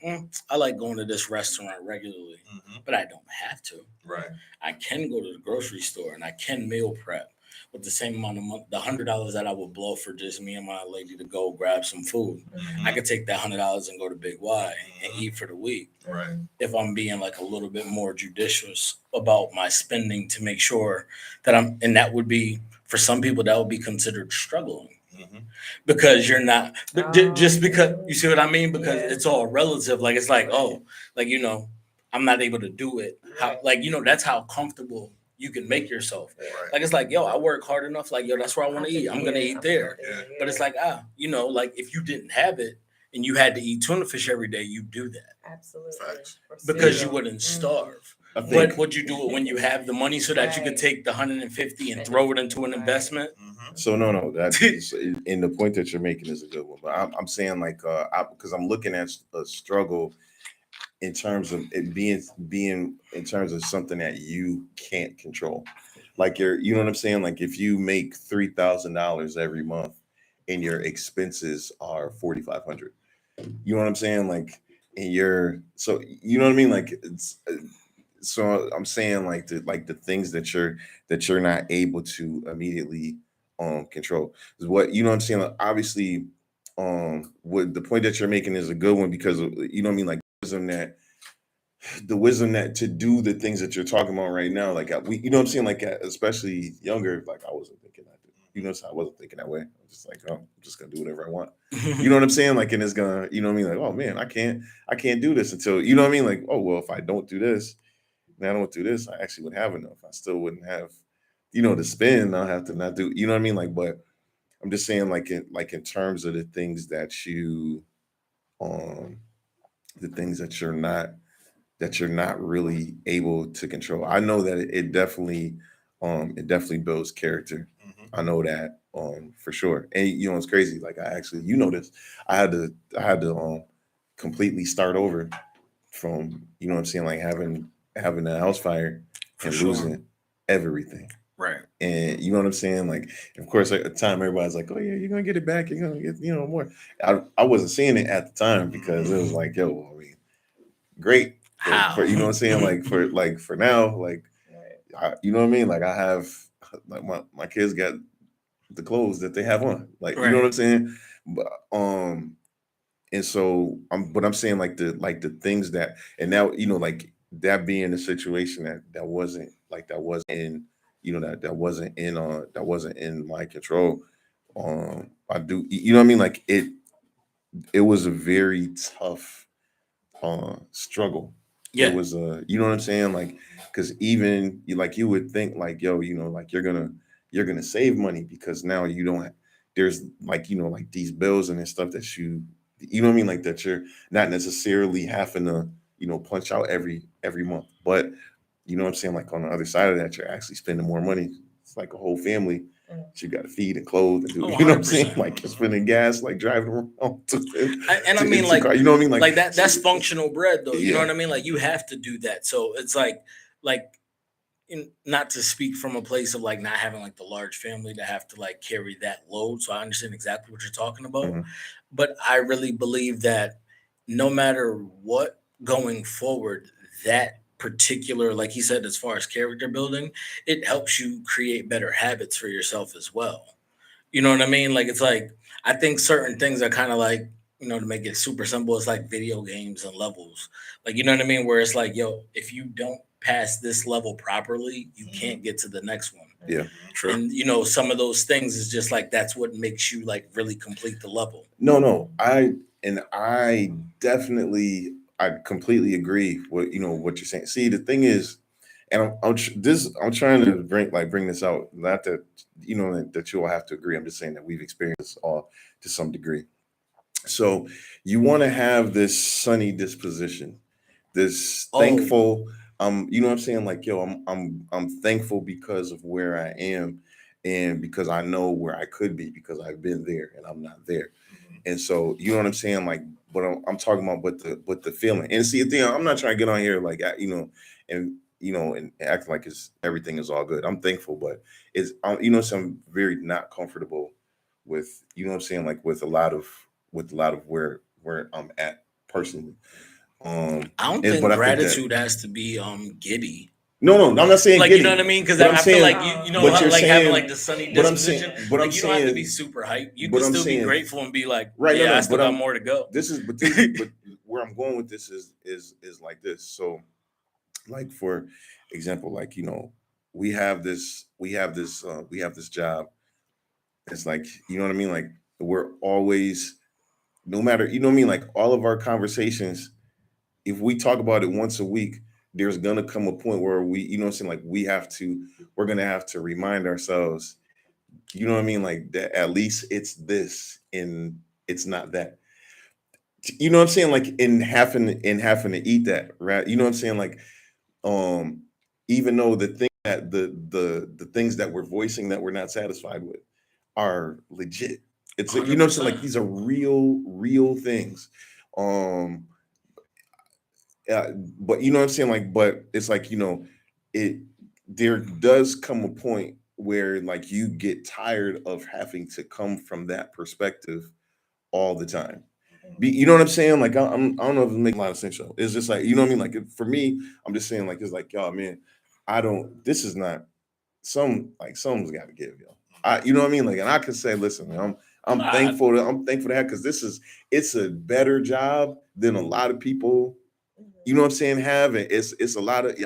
I like going to this restaurant regularly, but I don't have to. Right. I can go to the grocery store and I can meal prep with the same amount of money, the $100 that I would blow for just me and my lady to go grab some food. I could take that $100 and go to Big Y and eat for the week. Right. If I'm being like a little bit more judicious about my spending to make sure that and that would be, for some people, that would be considered struggling, because you're not, just because, you see what I mean? Because it's all relative. Like, it's like, oh, like, you know, I'm not able to do it. How, like, you know, that's how comfortable you can make yourself. Right. Like, it's like, yo, I work hard enough. Like, yo, that's where I want to eat. I'm going to eat there. Yeah. But it's like, you know, like if you didn't have it and you had to eat tuna fish every day, you do that. Absolutely. Facts. Because you wouldn't starve. I think But would you do it when you have the money so that you could take the 150 and throw it into an investment? So no, that's and the point that you're making is a good one. But I'm saying like, because I'm looking at a struggle in terms of it being in terms of something that you can't control. Like you know what I'm saying? Like if you make $3,000 every month and your expenses are $4,500, you know what I'm saying? Like, and so you know what I mean? Like it's. So I'm saying like the things that you're not able to immediately control is what, you know what I'm saying. Like, obviously, what the point that you're making is a good one, because you know what I mean, like the wisdom that to do the things that you're talking about right now, like you know what I'm saying, like especially younger, like I wasn't thinking that, you know, so I wasn't thinking that way. I'm just like, oh, I'm just gonna do whatever I want. You know what I'm saying? Like, and it's gonna, you know what I mean, like, oh man, I can't do this until, you know what I mean, like, oh well, if I don't do this. I don't do this, I actually would have enough. I still wouldn't have, you know, to spend. I'll have to not do, you know what I mean? Like, but I'm just saying, like in terms of the things that you, the things that you're not really able to control. I know that it definitely builds character. I know that for sure. And you know, it's crazy. Like I actually, you know this, I had to completely start over from, you know what I'm saying, like having a house fire and losing everything. Right. And you know what I'm saying? Like, of course, at the time, everybody's like, oh yeah, you're going to get it back. You're going to get, you know, more. I wasn't seeing it at the time, because it was like, yo, I mean, great. For, you know what I'm saying? Like for now, like, you know what I mean? Like I have, like my kids got the clothes that they have on. Like, you know what I'm saying? But, and so I'm saying like the things that, and now, you know, like that being a situation that wasn't in, you know, that wasn't in my control. I do, you know what I mean? Like it was a very tough struggle. Yeah. It was you know what I'm saying? Like, because even you would think like, yo, you know, like you're gonna save money, because now you don't there's like, you know, like these bills and stuff that you know what I mean, like that you're not necessarily having to, you know, punch out every month. But you know what I'm saying, like on the other side of that, you're actually spending more money. It's like a whole family that you got to feed and clothe and do. You know what I'm saying? Like you're spending gas, like driving around I mean, like, you know what I mean, like that's functional bread, though. You know Yeah. what I mean? Like you have to do that. So it's like not to speak from a place of like not having like the large family to have to like carry that load. So I understand exactly what you're talking about. Mhm. But I really believe that no matter what going forward, that particular, like he said, as far as character building, it helps you create better habits for yourself as well. You know what I mean? Like, it's like, I think certain things are kind of like, you know, to make it super simple, it's like video games and levels. Like, you know what I mean? Where it's like, yo, if you don't pass this level properly, you can't get to the next one. Yeah, true. And you know, some of those things is just like that's what makes you like really complete the level. No, I definitely, I completely agree with what you're saying. See, the thing is, and I'm trying to bring this out. Not that that you all have to agree. I'm just saying that we've experienced this all to some degree. So you want to have this sunny disposition, this thankful. You know what I'm saying? Like, yo, I'm thankful because of where I am, and because I know where I could be because I've been there and I'm not there. And so, you know what I'm saying? Like, but I'm talking about with the feeling. And see, I'm not trying to get on here like, and act like everything is all good. I'm thankful, but so I'm very not comfortable with, you know what I'm saying? Like with a lot of where I'm at personally. I don't but think I think gratitude has to be giddy. No, I'm not saying like giddy. You know what I mean? Because But I feel like you know but how, you're like saying- having like the sunny but I'm saying- disposition. but I'm like you don't have to saying- be super hype. You but can I'm still be saying- grateful and be like, Right, yeah, no, I still but got more to go. But where I'm going with this is like this. So, like for example, like we have this job. It's like, you know what I mean? Like we're always, no matter, you know what I mean? Like all of our conversations, if we talk about it once a week, there's gonna come a point where we, you know what I'm saying? Like we're gonna have to remind ourselves, you know what I mean? Like that at least it's this and it's not that. You know what I'm saying? Like in having to eat that, right? You know what I'm saying? Like, even though the things that we're voicing that we're not satisfied with are legit. It's like, you know what I'm saying? Like these are real things. Um, but you know what I'm saying? Like, but it's like, it there does come a point where like you get tired of having to come from that perspective all the time. You know what I'm saying? Like I don't know if it's making a lot of sense. Though. It's just like, you know what I mean? Like for me, I'm just saying like it's like, y'all, man, this is not someone's got to give, yo. You know what I mean? Like, and I could say, listen, man, I'm thankful to that because it's a better job than a lot of people, you know what I'm saying, have. And it's a lot of,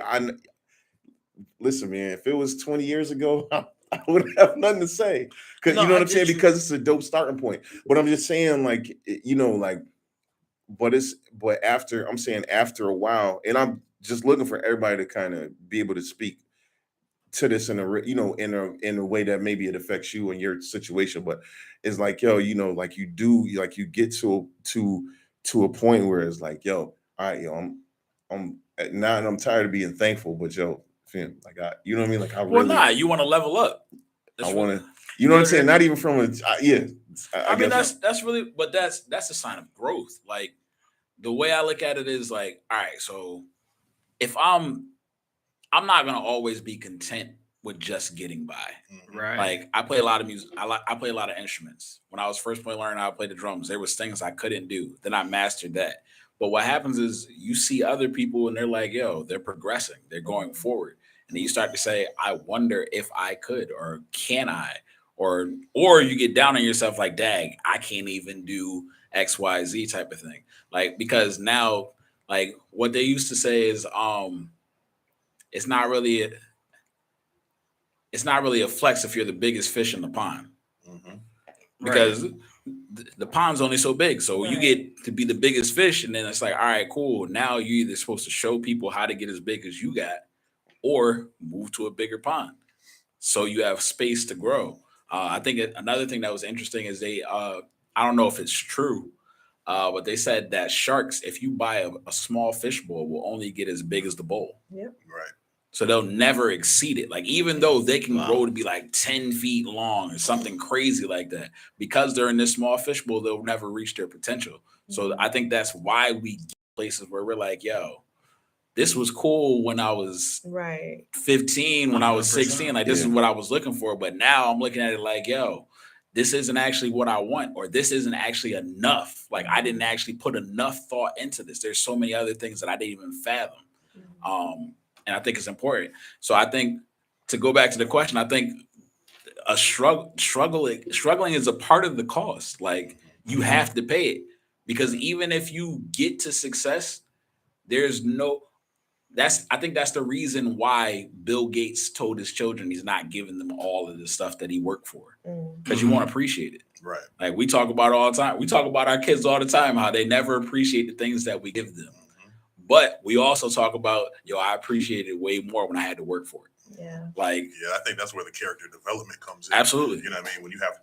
listen, man, if it was 20 years ago, I wouldn't have nothing to say. Because you know what I'm saying? Because it's a dope starting point. But I'm just saying, like, like, but after a while, and I'm just looking for everybody to kind of be able to speak to this in a way that maybe it affects you and your situation. But it's like, yo, like you get to a point where it's like, yo, all right, yo, I'm now and I'm tired of being thankful, but yo, fam, like you know what I mean? Like I really, you want to level up. I want to, you know what I'm saying? Not even from I mean, that's really, but that's a sign of growth. Like the way I look at it is like, all right, so if I'm not gonna always be content with just getting by. Right. Like I play a lot of music. I play a lot of instruments. When I was first learning how to play the drums, there was things I couldn't do. Then I mastered that. But what happens is you see other people and they're like, yo, they're progressing, they're going forward. And then you start to say, I wonder if I could or can I? Or you get down on yourself like, dang, I can't even do XYZ type of thing. Like, because now, like what they used to say is it's not really a flex if you're the biggest fish in the pond. Because the pond's only so big. So you get to be the biggest fish, and then it's like, all right, cool. Now you're either supposed to show people how to get as big as you got or move to a bigger pond so you have space to grow. I think another thing that was interesting is I don't know if it's true, but they said that sharks, if you buy a small fish bowl, will only get as big as the bowl. Yep. Right. So they'll never exceed it. Like even though they can grow to be like 10 feet long or something crazy like that, because they're in this small fishbowl, they'll never reach their potential. So I think that's why we get places where we're like, yo, this was cool when I was 15, when I was 16. Like this is what I was looking for. But now I'm looking at it like, yo, this isn't actually what I want, or this isn't actually enough. Like I didn't actually put enough thought into this. There's so many other things that I didn't even fathom. And I think it's important. So I think, to go back to the question, I think a struggling is a part of the cost. Like you have to pay it, because even if you get to success, there's no, I think that's the reason why Bill Gates told his children he's not giving them all of the stuff that he worked for, because you won't appreciate it. Right. Like we talk about all the time. We talk about our kids all the time, how they never appreciate the things that we give them. But we also talk about, I appreciated it way more when I had to work for it. Yeah. Like, I think that's where the character development comes in. Absolutely. You know what I mean? When you have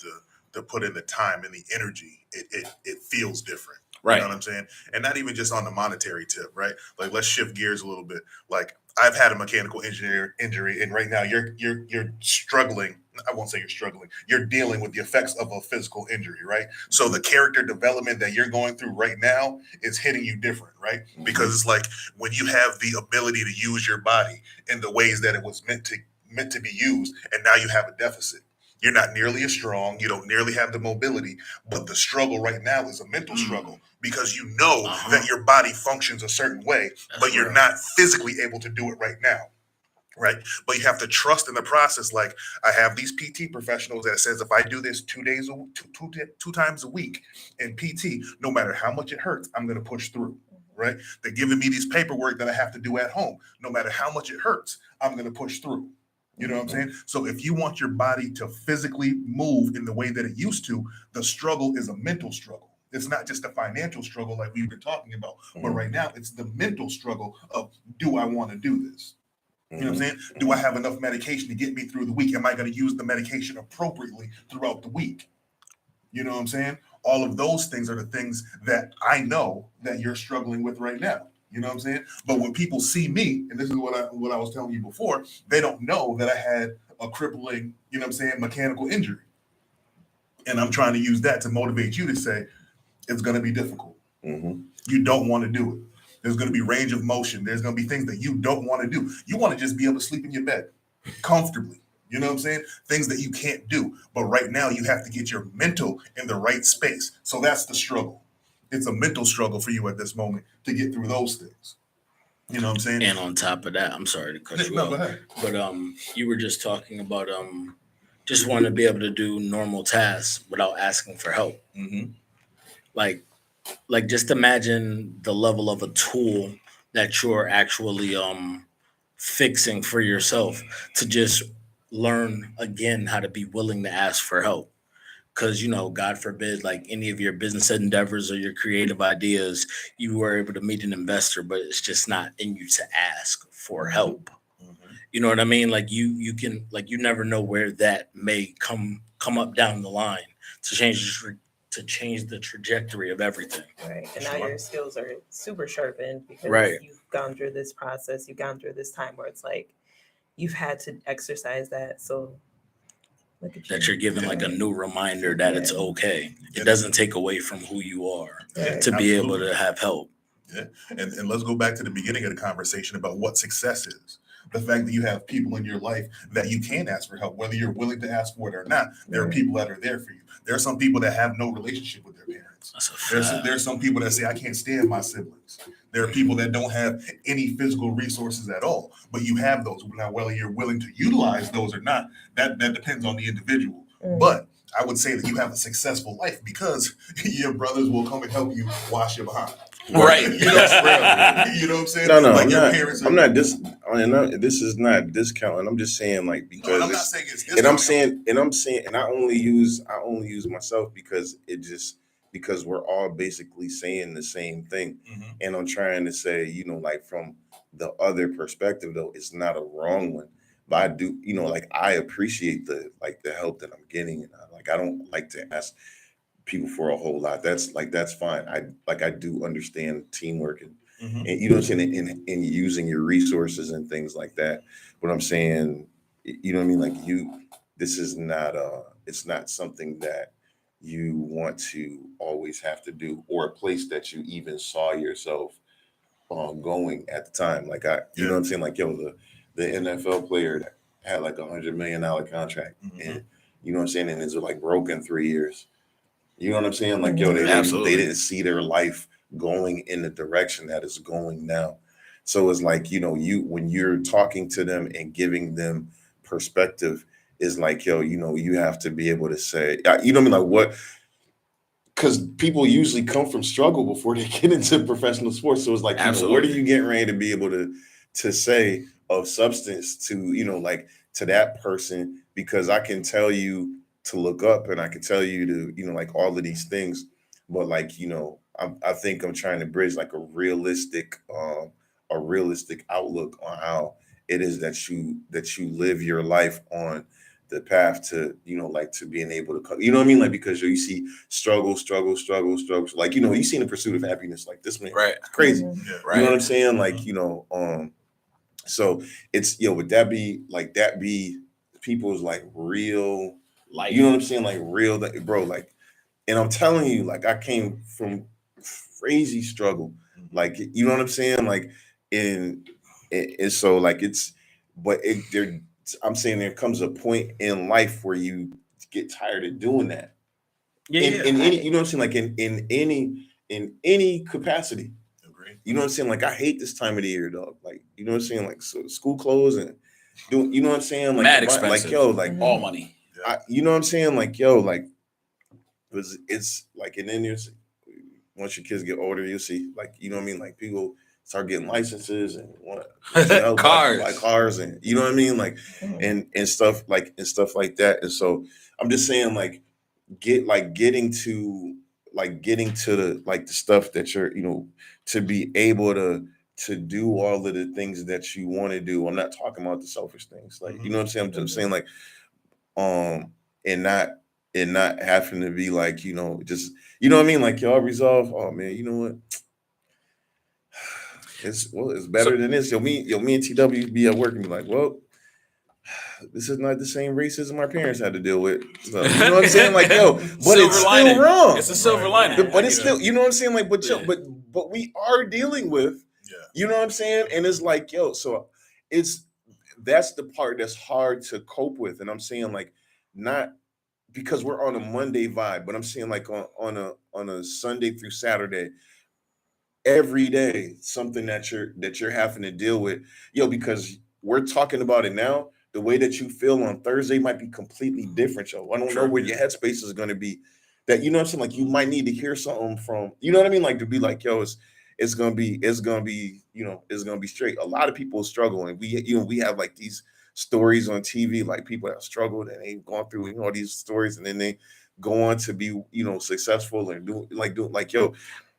to put in the time and the energy, it feels different. Right. You know what I'm saying? And not even just on the monetary tip, right? Like, let's shift gears a little bit. Like, I've had a mechanical injury, and right now you're struggling. I won't say you're struggling. You're dealing with the effects of a physical injury, right? So the character development that you're going through right now is hitting you different, right? Because it's like when you have the ability to use your body in the ways that it was meant to be used, and now you have a deficit. You're not nearly as strong. You don't nearly have the mobility, but the struggle right now is a mental struggle because you know that your body functions a certain way, but you're not physically able to do it right now. Right. But you have to trust in the process. Like, I have these PT professionals that says, if I do this 2 times a week in PT, no matter how much it hurts, I'm going to push through. Right. They're giving me these paperwork that I have to do at home. No matter how much it hurts, I'm going to push through. You know what I'm saying? So if you want your body to physically move in the way that it used to, the struggle is a mental struggle. It's not just a financial struggle like we've been talking about, but right now it's the mental struggle of, do I want to do this? You know what I'm saying? Do I have enough medication to get me through the week? Am I going to use the medication appropriately throughout the week? You know what I'm saying? All of those things are the things that I know that you're struggling with right now. You know what I'm saying? But when people see me, and this is what I was telling you before, they don't know that I had a crippling, you know what I'm saying, mechanical injury. And I'm trying to use that to motivate you to say, it's going to be difficult. You don't want to do it. There's going to be range of motion. There's going to be things that you don't want to do. You want to just be able to sleep in your bed comfortably. You know what I'm saying? Things that you can't do. But right now you have to get your mental in the right space. So that's the struggle. It's a mental struggle for you at this moment to get through those things. You know what I'm saying? And on top of that, I'm sorry to cut you off, go ahead. but you were just talking about just wanting to be able to do normal tasks without asking for help. Like just imagine the level of a tool that you're actually fixing for yourself to just learn again how to be willing to ask for help. Because, God forbid, like any of your business endeavors or your creative ideas, you were able to meet an investor, but it's just not in you to ask for help. You know what I mean? Like you can, like, you never know where that may come up down the line to change the trajectory of everything. Right. And now your skills are super sharpened because you've gone through this process. You've gone through this time where it's like you've had to exercise that. So look at you. That you're given like a new reminder that it's okay. It doesn't take away from who you are to be able to have help. Yeah. And let's go back to the beginning of the conversation about what success is. The fact that you have people in your life that you can ask for help, whether you're willing to ask for it or not. There are people that are there for you. There are some people that have no relationship with their parents. There's some people that say, I can't stand my siblings. There are people that don't have any physical resources at all, but you have those. Now, whether you're willing to utilize those or not, that depends on the individual. But I would say that you have a successful life because your brothers will come and help you wash your behind. Right. You know what I'm saying? No, like I'm not this is not discounting. I'm just saying, like, because I'm not saying it's discounting. and I'm saying I only use myself because we're all basically saying the same thing. And I'm trying to say, like, from the other perspective, though, it's not a wrong one. But I do, like, I appreciate the help that I'm getting, and I don't like to ask people for a whole lot. That's fine. I do understand teamwork and you know what I'm saying, in using your resources and things like that. But I'm saying, you know what I mean? Like, this is not it's not something that you want to always have to do, or a place that you even saw yourself going at the time. Like, you know what I'm saying? Like, the NFL player that had like $100 million contract, and you know what I'm saying, and it's like broke in 3 years. You know what I'm saying? Like, they didn't see their life going in the direction that it's going now. So it's like, when you're talking to them and giving them perspective, is like, you have to be able to say, you know what I mean? Like, what? Because people usually come from struggle before they get into professional sports. So it's like, where do you get ready to be able to to say of substance to, you know, like to that person, because I can tell you to look up and I can tell you to, you know, like all of these things. But like, you know, I think I'm trying to bridge like a realistic outlook on how it is that you live your life on the path to, you know, like to being able to, you know what I mean? Like, because you see struggle. Like, you know, you seen The Pursuit of Happiness, like this man, Right. it's crazy. Mhm. Yeah. Right. You know what I'm saying? Like, you know, so it's, you know, would that be people's like real, Life. you know what I'm saying? Like real, that, bro, like, and I'm telling you, like I came from crazy struggle. Like, you know what I'm saying? Like, and so like but I'm saying there comes a point in life where you get tired of doing that. In any, you know what I'm saying? Like in any capacity. Agree. You know what I'm saying? Like I hate this time of the year, dog. Like, you know what I'm saying? Like, so school clothes and doing, you know what I'm saying? Like, Mad expensive. like yo, like all money. you know what I'm saying? Like, yo, like it's like, and then there's, once your kids get older, you'll see, like, you know what I mean? Like people start getting licenses and want to Cars. buy cars, and you know what I mean? Like, and stuff like that. And so I'm just saying, like, getting to the stuff that you're, you know, to be able to do all of the things that you want to do. I'm not talking about the selfish things, like, you know what I'm saying? I'm just saying, like, and not having to be like, you know, just, you know what I mean? Like, y'all resolve, oh man, you know what? It's better than this. Me and TW be at work and be like, well, this is not the same racism my parents had to deal with. So, you know what I'm saying? Like, yo, but Silver it's still lining. wrong. It's a silver lining. But it's still, you know what I'm saying? Like, but Yeah. but we are dealing with, you know what I'm saying? And it's like, yo, so that's the part that's hard to cope with. And I'm saying, like, not because we're on a Monday vibe, but I'm saying, like, on a Sunday through Saturday, every day, something that you're having to deal with, yo, because we're talking about it now. The way that you feel on Thursday might be completely different, yo. I don't know where your headspace is going to be. That, you know what I'm saying? Like, you might need to hear something from, you know what I mean? Like, to be like, yo, it's gonna be, you know, it's gonna be straight. A lot of people struggle, and we have like these stories on TV, like people that struggled and they've gone through, you know, all these stories, and then they go on to be, you know, successful and do like, yo,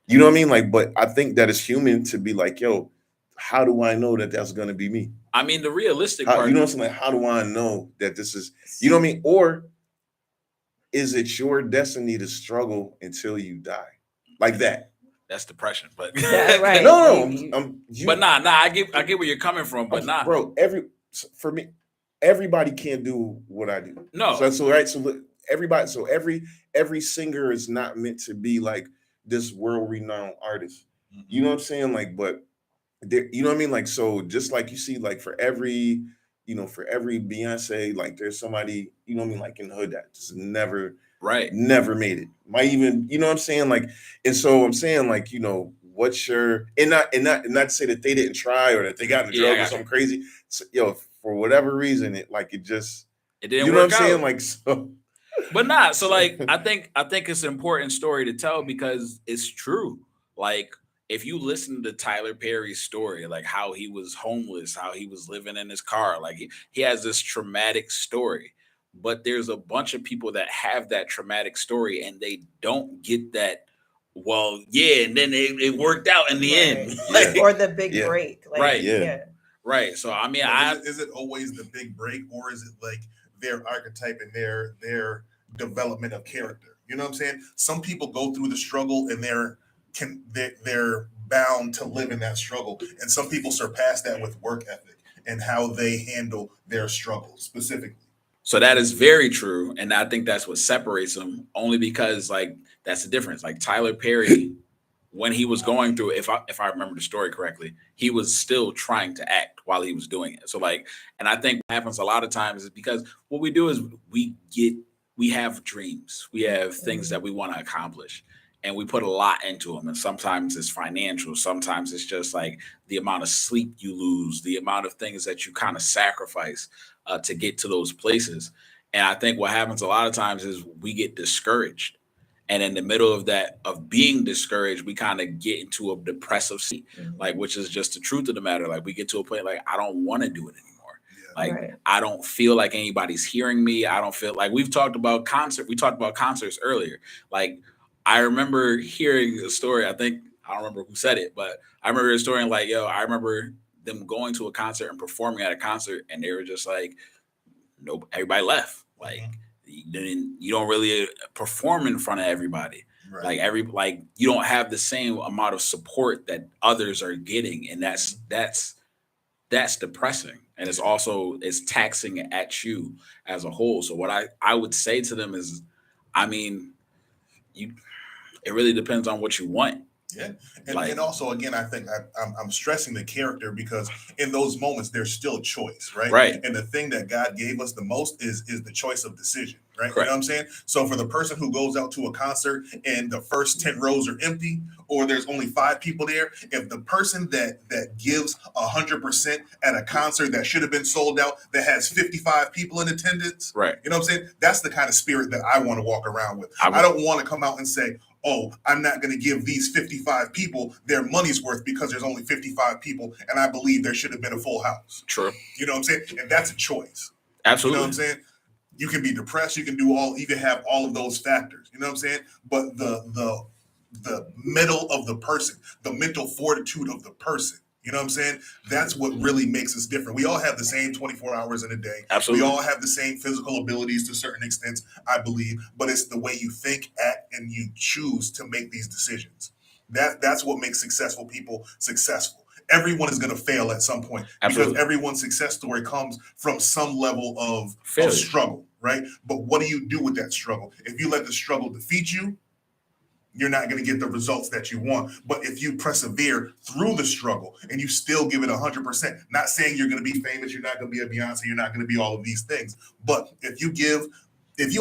you know what I mean? Like, but I think that it's human to be like, yo, how do I know that that's gonna be me? I mean, the realistic How, part, you know what I'm saying? Like, how do I know that this is, you know what I mean? Or is it your destiny to struggle until you die? Like that. that's depression. But Yeah, right. No, but I get where you're coming from. But bro, for me, everybody can't do what I do. No. So right. So look, everybody. So every singer is not meant to be like this world renowned artist. You know what I'm saying? Like, but there, you know what I mean? Like, so just like you see, like for every Beyonce, like there's somebody, you know what I mean, like in the hood that just never made it. Might even, you know what I'm saying? Like, and so I'm saying, like, you know, what's your, and not to say that they didn't try or that they got in the drug or something crazy. So, yo, for whatever reason, it didn't you know work what I'm saying? out. Like, so. But so like I think it's an important story to tell because it's true. Like, if you listen to Tyler Perry's story, like how he was homeless, how he was living in his car, like he has this traumatic story. But there's a bunch of people that have that traumatic story and they don't get that. Well, yeah, and then it worked out in the end. Like, or the big break. Like, right. Right. So I mean, is it always the big break, or is it like their archetype and their development of character? You know what I'm saying? Some people go through the struggle and they're bound to live in that struggle, and some people surpass that with work ethic and how they handle their struggle specifically. So that is very true, and I think that's what separates them. Only because, like, that's the difference. Like Tyler Perry, when he was going through, if I remember the story correctly, he was still trying to act while he was doing it. So like, and I think what happens a lot of times is because what we do is we have dreams, we have things that we want to accomplish, and we put a lot into them. And sometimes it's financial, sometimes it's just like the amount of sleep you lose, the amount of things that you kind of sacrifice to get to those places. And I think what happens a lot of times is we get discouraged. And in the middle of that, of being discouraged, we kind of get into a depressive state, like, which is just the truth of the matter. Like, we get to a point like, I don't want to do it anymore. Like, I don't feel like anybody's hearing me. I don't feel like we talked about concerts earlier. Like, I remember hearing a story. I don't remember who said it, but I remember a story like, yo, I remember them going to a concert and performing at a concert, and they were just like, nope, everybody left. Like, you don't really perform in front of everybody. Right. Like you don't have the same amount of support that others are getting, and that's depressing, and it's taxing at you as a whole. So what I would say to them is, I mean, it really depends on what you want. Yeah, and also again, I think I'm stressing the character, because in those moments there's still choice, right? Right. And the thing that God gave us the most is the choice of decision, right? Correct. You know what I'm saying? So for the person who goes out to a concert and the first 10 rows are empty, or there's only 5 people there, if the person that gives 100% at a concert that should have been sold out, that has 55 people in attendance, right? You know what I'm saying? That's the kind of spirit that I want to walk around with. I don't want to come out and say, oh, I'm not going to give these 55 people their money's worth because there's only 55 people, and I believe there should have been a full house. True. You know what I'm saying? And that's a choice. Absolutely. You know what I'm saying? You can be depressed. You can have all of those factors. You know what I'm saying? But the middle of the person, the mental fortitude of the person, you know what I'm saying? That's what really makes us different. We all have the same 24 hours in a day. Absolutely. We all have the same physical abilities to certain extents, I believe, but it's the way you think, act, and you choose to make these decisions. That's what makes successful people successful. Everyone is going to fail at some point. Absolutely. Because everyone's success story comes from some level of struggle, right? But what do you do with that struggle? If you let the struggle defeat you, you're not going to get the results that you want. But if you persevere through the struggle and you still give it 100%, not saying you're going to be famous, you're not going to be a Beyonce, you're not going to be all of these things. But if you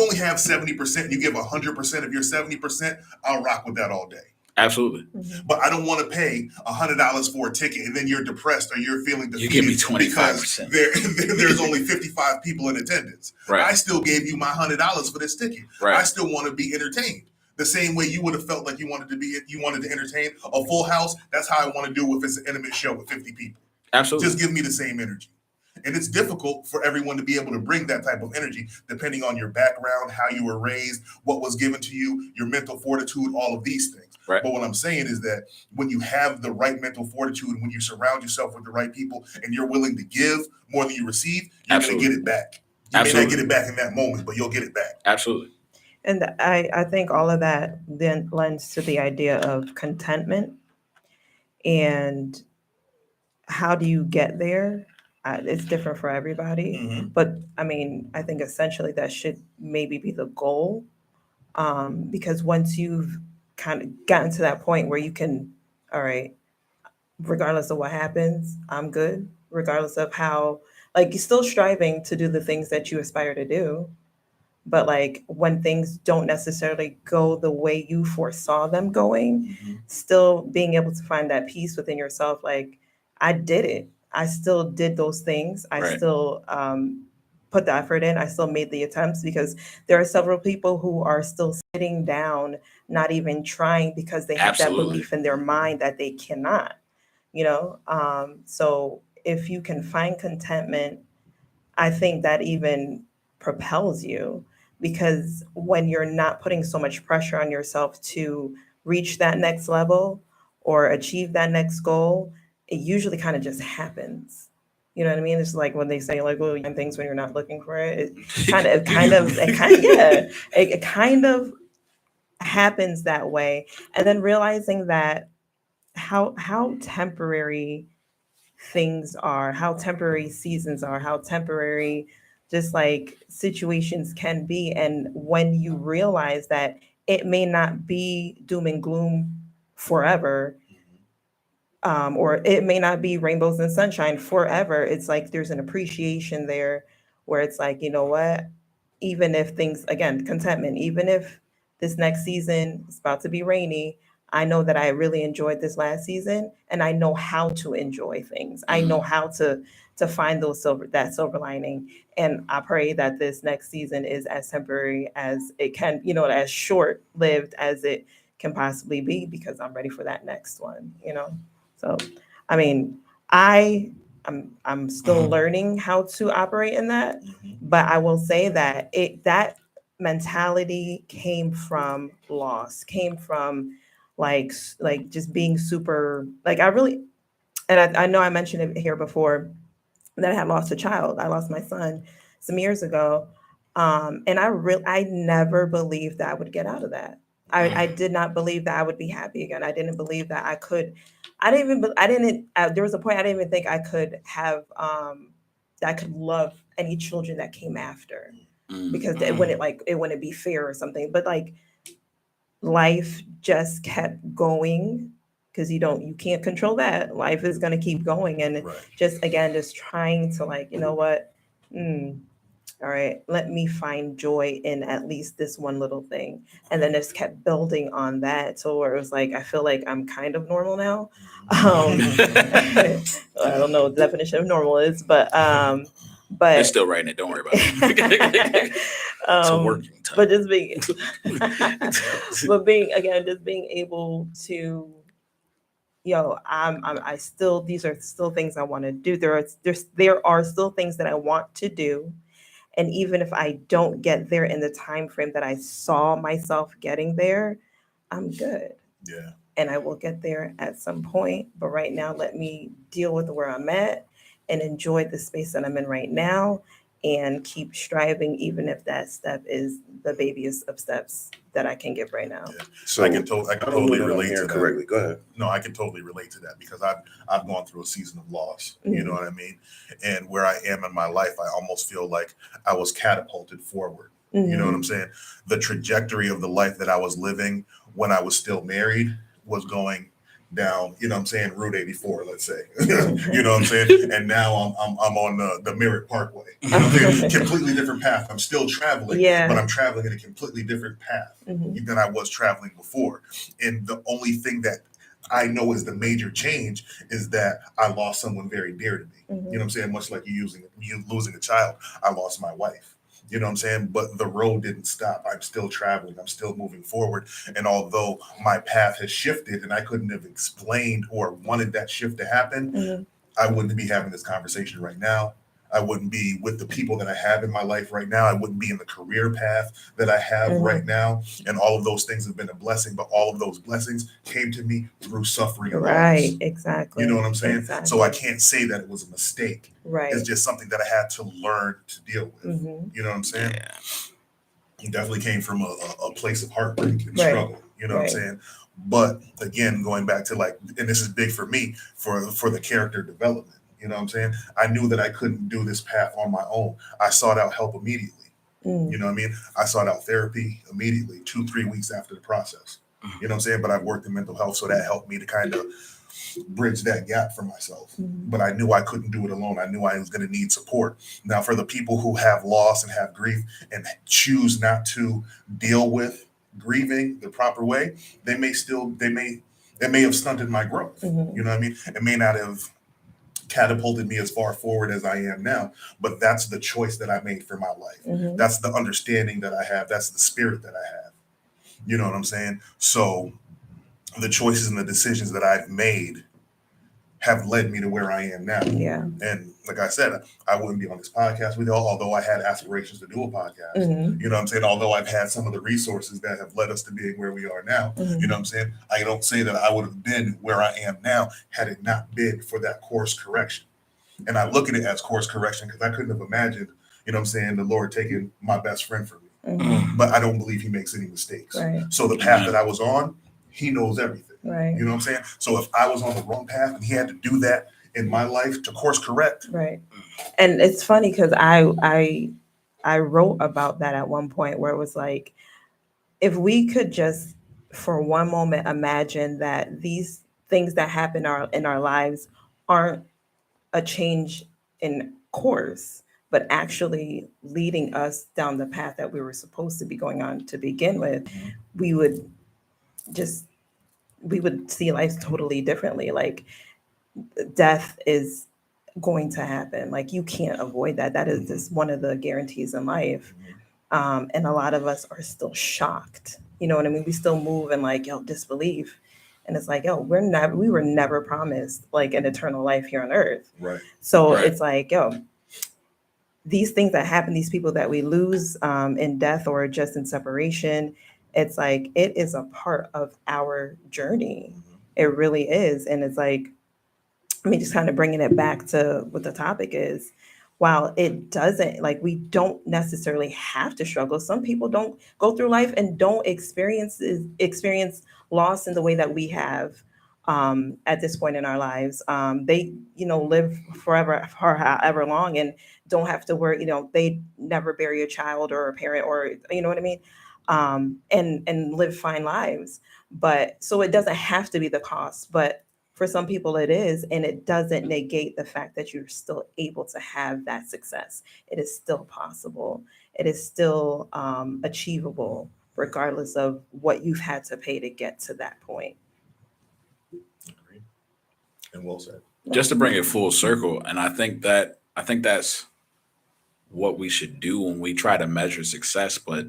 only have 70% and you give 100% of your 70%, I'll rock with that all day. Absolutely. But I don't want to pay $100 for a ticket and then you're depressed or you're feeling defeated. You give me 25%. Because there's only 55 people in attendance. Right. I still gave you my $100 for this ticket. Right. I still want to be entertained. The same way you would have felt like you wanted to entertain a full house. That's how I want to do if it's an intimate show with 50 people. Absolutely. Just give me the same energy. And it's difficult for everyone to be able to bring that type of energy, depending on your background, how you were raised, what was given to you, your mental fortitude, all of these things. Right. But what I'm saying is that when you have the right mental fortitude, when you surround yourself with the right people, and you're willing to give more than you receive, you're going to get it back. You may not get it back in that moment, but you'll get it back. Absolutely. And I think all of that then lends to the idea of contentment. And how do you get there? It's different for everybody. Mm-hmm. But I mean, I think essentially that should maybe be the goal. Because once you've kind of gotten to that point where you can, all right, regardless of what happens, I'm good. Regardless of how, like, you're still striving to do the things that you aspire to do. But like when things don't necessarily go the way you foresaw them going, still being able to find that peace within yourself. Like, I did it. I still did those things. I still put the effort in. I still made the attempts, because there are several people who are still sitting down, not even trying, because they have that belief in their mind that they cannot, so if you can find contentment, I think that even propels you, because when you're not putting so much pressure on yourself to reach that next level or achieve that next goal, it usually kind of just happens. You know what I mean? It's like when they say, like, well, you find things when you're not looking for it. It kind of happens that way. And then realizing that how temporary things are, how temporary seasons are, how temporary just like situations can be. And when you realize that it may not be doom and gloom forever, or it may not be rainbows and sunshine forever, it's like there's an appreciation there where it's like, you know what, even if things, again, contentment, even if this next season is about to be rainy, I know that I really enjoyed this last season, and I know how to enjoy things. I know how to to find that silver lining. And I pray that this next season is as temporary as it can, as short lived as it can possibly be, because I'm ready for that next one. So, I mean, I'm still learning how to operate in that, but I will say that that mentality came from loss, came from like just being super, like I really, and I know I mentioned it here before, that I had lost a child. I lost my son some years ago. And I never believed that I would get out of that. I did not believe that I would be happy again. I didn't believe that there was a point I didn't even think I could have, that I could love any children that came after, because it wouldn't be fair or something. But like, life just kept going, because you can't control that. Life is going to keep going. And just trying to, like, you know what? All right, let me find joy in at least this one little thing. And then just kept building on that. So where it was like, I feel like I'm kind of normal now. I don't know what the definition of normal is, but they're still writing it. Don't worry about it. It's a working time. But just being, just being able to, I still, these are still things I want to do. There are still things that I want to do. And even if I don't get there in the time frame that I saw myself getting there, I'm good. Yeah. And I will get there at some point. But right now, let me deal with where I'm at and enjoy the space that I'm in right now, and keep striving, even if that step is the babyest of steps that I can give right now. Yeah. So I can totally relate to that. Correctly. Go ahead. No, I can totally relate to that, because I've gone through a season of loss. You know what I mean? And where I am in my life, I almost feel like I was catapulted forward. You know what I'm saying? The trajectory of the life that I was living when I was still married was going down, Route 84, let's say. You know what I'm saying? And now I'm on the Merritt Parkway. You know what I'm saying? Completely different path. I'm still traveling, but I'm traveling in a completely different path than I was traveling before. And the only thing that I know is the major change is that I lost someone very dear to me. You know what I'm saying? Much like you losing a child, I lost my wife. You know what I'm saying? But the road didn't stop. I'm still traveling. I'm still moving forward. And although my path has shifted and I couldn't have explained or wanted that shift to happen, I wouldn't be having this conversation right now. I wouldn't be with the people that I have in my life right now. I wouldn't be in the career path that I have right now. And all of those things have been a blessing, but all of those blessings came to me through suffering and right loss. Exactly. You know what I'm saying? Exactly. So I can't say that it was a mistake. Right. It's just something that I had to learn to deal with. You know what I'm saying? Yeah. It definitely came from a place of heartbreak and struggle. You know what I'm saying? But again, going back to and this is big for me, for the character development. You know what I'm saying? I knew that I couldn't do this path on my own. I sought out help immediately. You know what I mean? I sought out therapy immediately, 2-3 weeks after the process. You know what I'm saying? But I've worked in mental health, so that helped me to kind of bridge that gap for myself. But I knew I couldn't do it alone. I knew I was going to need support. Now, for the people who have loss and have grief and choose not to deal with grieving the proper way, they may have stunted my growth. You know what I mean? It may not have catapulted me as far forward as I am now, but that's the choice that I made for my life. That's the understanding that I have. That's the spirit that I have. You know what I'm saying? So the choices and the decisions that I've made have led me to where I am now. Yeah. And like I said, I wouldn't be on this podcast with y'all, although I had aspirations to do a podcast. You know what I'm saying? Although I've had some of the resources that have led us to being where we are now. You know what I'm saying? I don't say that I would have been where I am now had it not been for that course correction. And I look at it as course correction because I couldn't have imagined, you know what I'm saying, the Lord taking my best friend from me. But I don't believe he makes any mistakes. So the path that I was on, he knows everything. You know what I'm saying? So if I was on the wrong path and he had to do that in my life to course correct. And it's funny because I wrote about that at one point, where it was like, if we could just for one moment imagine that these things that happen in our lives aren't a change in course, but actually leading us down the path that we were supposed to be going on to begin with, we would see life totally differently. Like, death is going to happen. Like you can't avoid that. That is just one of the guarantees in life. And a lot of us are still shocked. You know what I mean? We still move in like, yo, disbelief. And it's like, yo, we were never promised like an eternal life here on earth. Right. So Right. it's like, yo, these things that happen, these people that we lose in death or just in separation, it's like, it is a part of our journey. It really is. And it's like, I mean, just kind of bringing it back to what the topic is. While it doesn't, like, we don't necessarily have to struggle. Some people don't go through life and don't experience loss in the way that we have at this point in our lives. They, live forever for however long and don't have to worry. They never bury a child or a parent, or you know what I mean, and live fine lives. But so it doesn't have to be the cost, but for some people it is, and it doesn't negate the fact that you're still able to have that success. It is still possible. It is still achievable, regardless of what you've had to pay to get to that point. Agreed. And well said. Just to bring it full circle, and I think that's what we should do when we try to measure success. But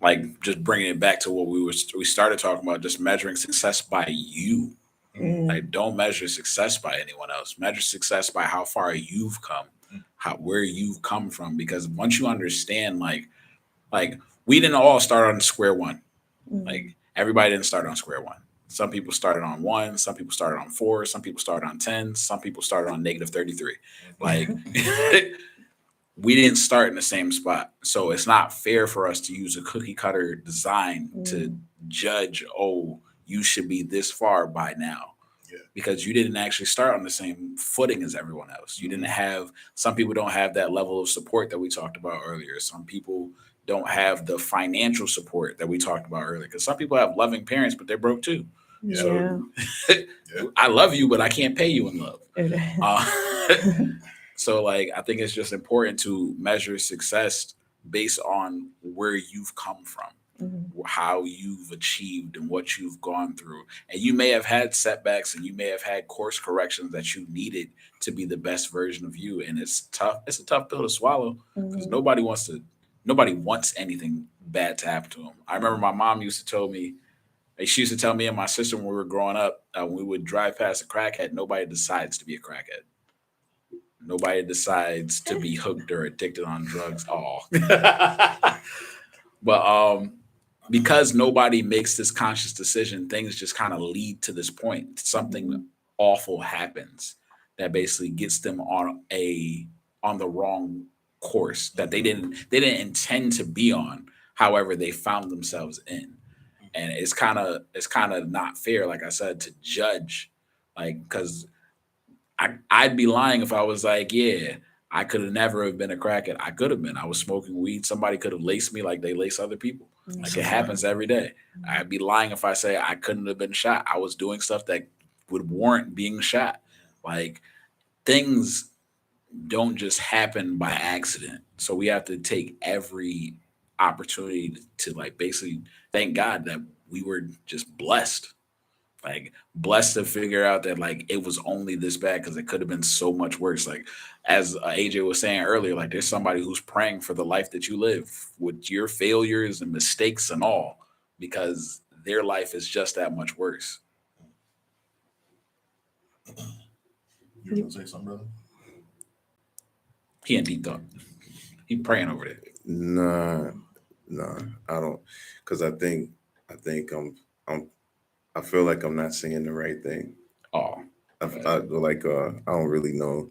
like just bringing it back to what we started talking about, just measuring success by you. Like, don't measure success by anyone else. Measure success by how far you've come, where you've come from. Because once you understand, like we didn't all start on square one. Like everybody didn't start on square one. Some people started on 1. Some people started on 4. Some people started on 10. Some people started on -33. Like we didn't start in the same spot. So it's not fair for us to use a cookie cutter design to judge, oh, you should be this far by now. Yeah. Because you didn't actually start on the same footing as everyone else. You didn't have, some people don't have that level of support that we talked about earlier. Some people don't have the financial support that we talked about earlier. Because some people have loving parents, but they're broke too. So I love you, but I can't pay you in love. So like, I think it's just important to measure success based on where you've come from, how you've achieved and what you've gone through. And you may have had setbacks and you may have had course corrections that you needed to be the best version of you. And it's tough. It's a tough pill to swallow because nobody wants anything bad to happen to them. I remember my mom used to tell me, she used to tell me and my sister when we were growing up, when we would drive past a crackhead, nobody decides to be a crackhead. Nobody decides to be hooked or addicted on drugs. All. But because nobody makes this conscious decision, things just kind of lead to this point. Something awful happens that basically gets them on the wrong course that they didn't intend to be on. However, they found themselves in. And it's kind of not fair, like I said, to judge, like, because I'd be lying if I was like, yeah, I could have never have been a crackhead. I could have been. I was smoking weed. Somebody could have laced me like they lace other people. Like it happens every day. I'd be lying if I say I couldn't have been shot. I was doing stuff that would warrant being shot. Like things don't just happen by accident. So we have to take every opportunity to like basically thank God that we were just blessed. Like blessed to figure out that like it was only this bad because it could have been so much worse. Like as AJ was saying earlier, like there's somebody who's praying for the life that you live with your failures and mistakes and all because their life is just that much worse. You were gonna say something, brother? He in deep thought. He praying over there. Nah, I don't, because I think I feel like I'm not saying the right thing. Oh, I don't really know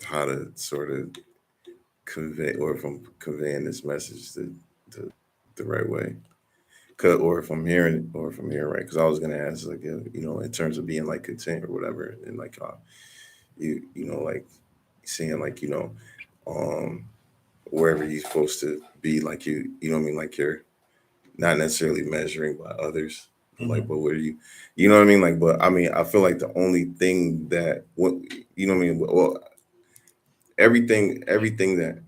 how to sort of convey, or if I'm conveying this message the right way, or if I'm hearing right. Because I was gonna ask, like, in terms of being like content or whatever, and like like seeing like wherever you're supposed to be, like you know what I mean, like you're not necessarily measuring by others, like, but where you know what I mean, like, but I mean, I feel like the only thing that what you know what I mean, well, everything that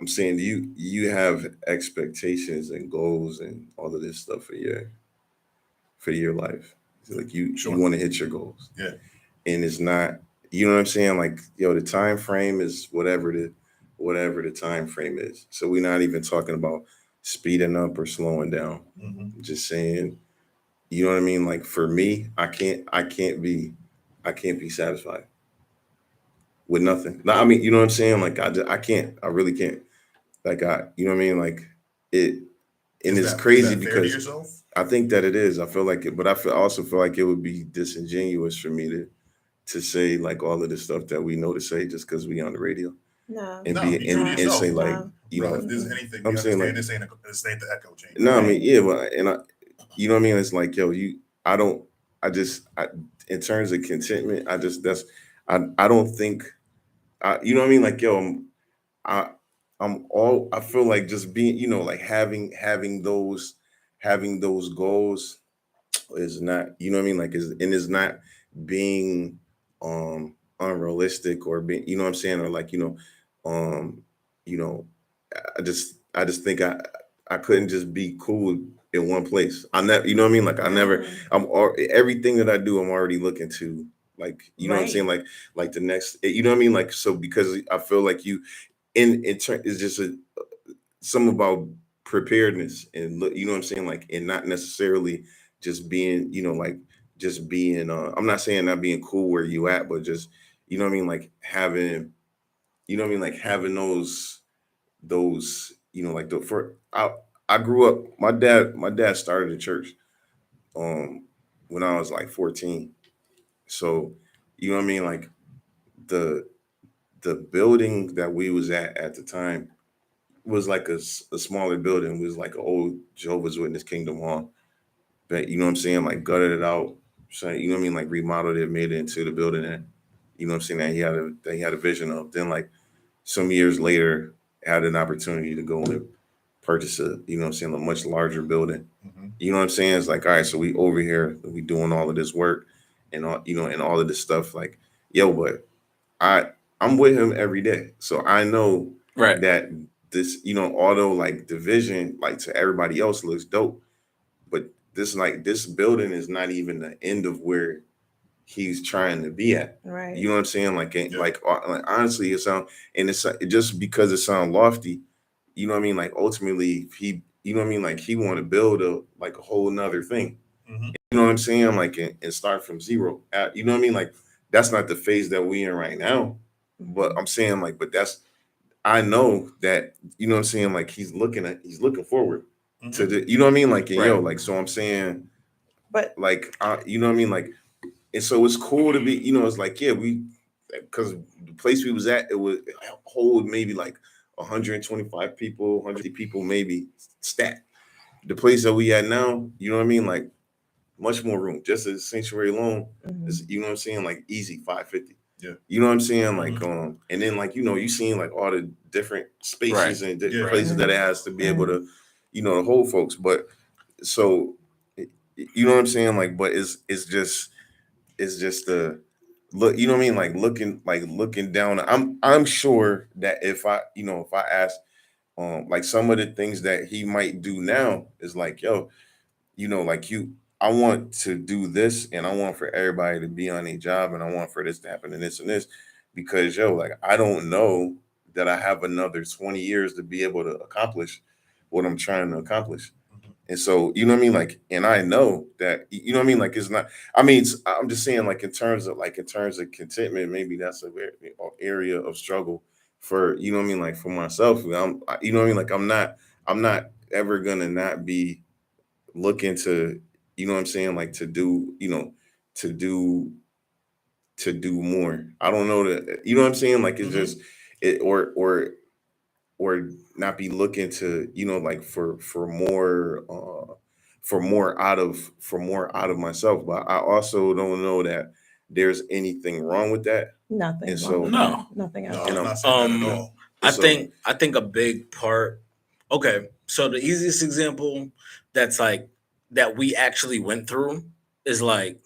I'm saying, you have expectations and goals and all of this stuff for your life. Like you Sure. want to hit your goals. Yeah. And it's not, you know what I'm saying? Like, the time frame is whatever the time frame is. So we're not even talking about speeding up or slowing down. Mm-hmm. Just saying, you know what I mean? Like for me, I can't be satisfied with nothing. No, I mean, you know what I'm saying? Like I really can't. Like you know what I mean? Like it, and it's crazy because yourself? I think that it is. I feel like it, but I also feel like it would be disingenuous for me to say like all of the stuff that we know to say just because we on the radio. No. And No, be you do it and yourself. say like, No. If there's anything, I'm you saying, understand like, this ain't the echo chamber. no, I mean, Right. yeah, but you know what I mean? It's like, yo, in terms of contentment, I don't think, you know what I mean? Like, yo, I, I feel like just being, like having those goals is not, you know what I mean? Like, is not being, unrealistic or being, you know what I'm saying? Or like, um, you know, I just think I couldn't just be cool in one place. I never, you know what I mean? Like I never, everything that I do, I'm already looking to, like, you know what I'm saying? Like the next, you know what I mean? Like, so because I feel like you, in turn, it's just something about preparedness and look, you know what I'm saying? Like, and not necessarily just being, like just being, I'm not saying not being cool where you at, but just, you know what I mean? Like having, you know what I mean? Like having those, like I grew up, my dad started a church, when I was like 14. So, you know what I mean? Like the building that we was at the time was like a smaller building. It was like an old Jehovah's Witness Kingdom Hall. But you know what I'm saying? Like gutted it out. So, you know what I mean? Like remodeled it, made it into the building that, you know what I'm saying, that he had a vision of. Then like some years later, had an opportunity to go and purchase a, you know what I'm saying, a much larger building. Mm-hmm. You know what I'm saying? It's like, all right, so we over here, we doing all of this work and all, and all of this stuff. Like, yo, but I'm with him every day. So I know Right. that this, although like the vision, like to everybody else looks dope, but this building is not even the end of where he's trying to be at. Right. You know what I'm saying? Like, like honestly, it's just because it sounds lofty, you know what I mean? Like ultimately he, you know what I mean? Like he want to build a whole nother thing. Mm-hmm. You know what I'm saying? Like, and start from zero. You know what I mean? Like that's not the phase that we in right now. But I'm saying like, I know that, you know what I'm saying? Like he's looking forward to the, you know what I mean? Like, and yo, like, so I'm saying, but like, you know what I mean? Like, and so it's cool to be, it's like, yeah, because the place we was at, it would hold maybe like 125 people, 100 people, maybe stat. The place that we at now, you know what I mean? Like much more room, just as sanctuary alone is, you know what I'm saying? Like easy 550. Yeah. You know what I'm saying? Like, and then like, you seen like all the different spaces and different places that it has to be able to, to hold folks. But so, you know what I'm saying? Like, but it's just the look, you know what I mean? Like looking down. I'm sure that if I ask, like some of the things that he might do now is like, yo, like I want to do this and I want for everybody to be on a job and I want for this to happen and this, because yo, like, I don't know that I have another 20 years to be able to accomplish what I'm trying to accomplish. And so, you know what I mean? Like, and I know that, you know what I mean? Like, it's not, I mean, I'm just saying like in terms of contentment, maybe that's a very area of struggle for, you know what I mean? Like for myself, you know what I mean? Like, I'm not ever gonna not be looking to, you know what I'm saying? Like to do, to do more. I don't know that, you know what I'm saying? Like it's just it or not be looking to, like for more out of myself. But I also don't know that there's anything wrong with that. Nothing. And so Nothing else. No, I'm not saying that at all. I think a big part. Okay, so the easiest example that's like that we actually went through is like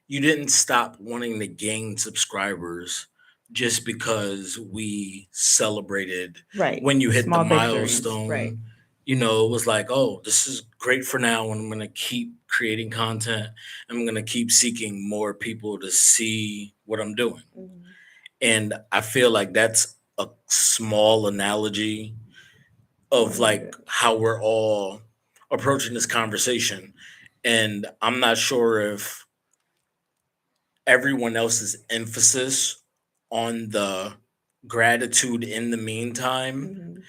you didn't stop wanting to gain subscribers just because we celebrated Right. when you hit Small the victories, milestone. right. it was like, oh, this is great for now, and I'm going to keep creating content. I'm going to keep seeking more people to see what I'm doing. Mhm. And I feel like that's a small analogy of like how we're all approaching this conversation. And I'm not sure if everyone else's emphasis on the gratitude in the meantime Mhm.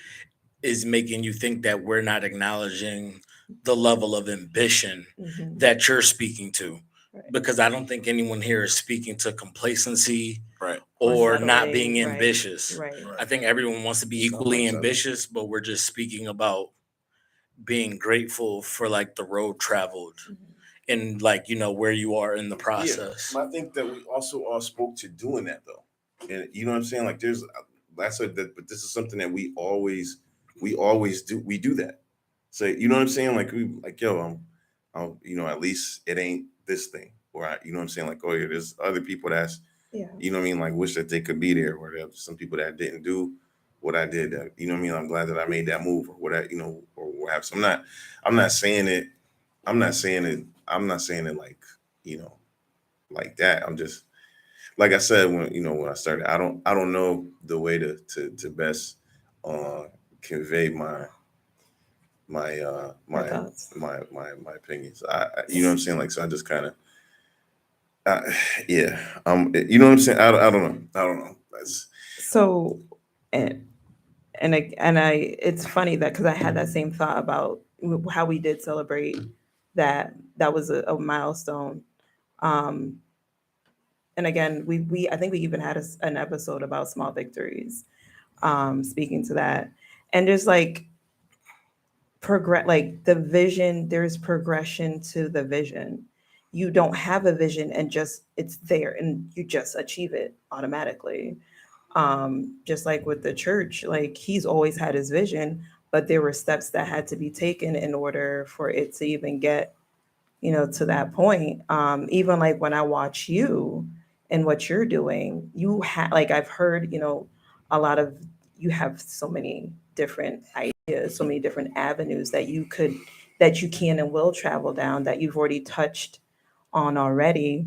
is making you think that we're not acknowledging the level of ambition Mhm. that you're speaking to. Right. Because I don't think anyone here is speaking to complacency Right. or not settling, being right, ambitious. right. I think everyone wants to be equally ambitious, but we're just speaking about being grateful for like the road traveled Mhm. and like, where you are in the Yeah, process. I think that we also all spoke to doing that though, and you know what I'm saying. Like, there's, I said that, but this is something that we always do. We do that. So you know what I'm saying. Like we like, yo, at least it ain't this thing, or you know what I'm saying. Like, oh yeah, there's other people that's, Yeah. you know what I mean. Like, wish that they could be there, or there's some people that didn't do what I did. That, you know what I mean. I'm glad that I made that move, or what I, or what have. So I'm not saying it. I'm not saying it. I'm not saying it like, you know, like that. I'm just, like I said, when I started, I don't know the way to best uh convey Your thoughts. my opinions. You know what I'm saying. Like, so I just kind of, yeah. You know what I'm saying. I don't know. That's, So, and I it's funny that because I had that same thought about how we did celebrate that was a milestone. Um, and again, we I think we even had an episode about small victories, speaking to that, and there's like like the vision. There's progression to the vision. You don't have a vision and just it's there and you just achieve it automatically. Just like with the church, like he's always had his vision, but there were steps that had to be taken in order for it to even get, to that point. Even like when I watch you and what you're doing, you have like I've heard, a lot of you have so many different ideas, so many different avenues that you can and will travel down that you've already touched on already.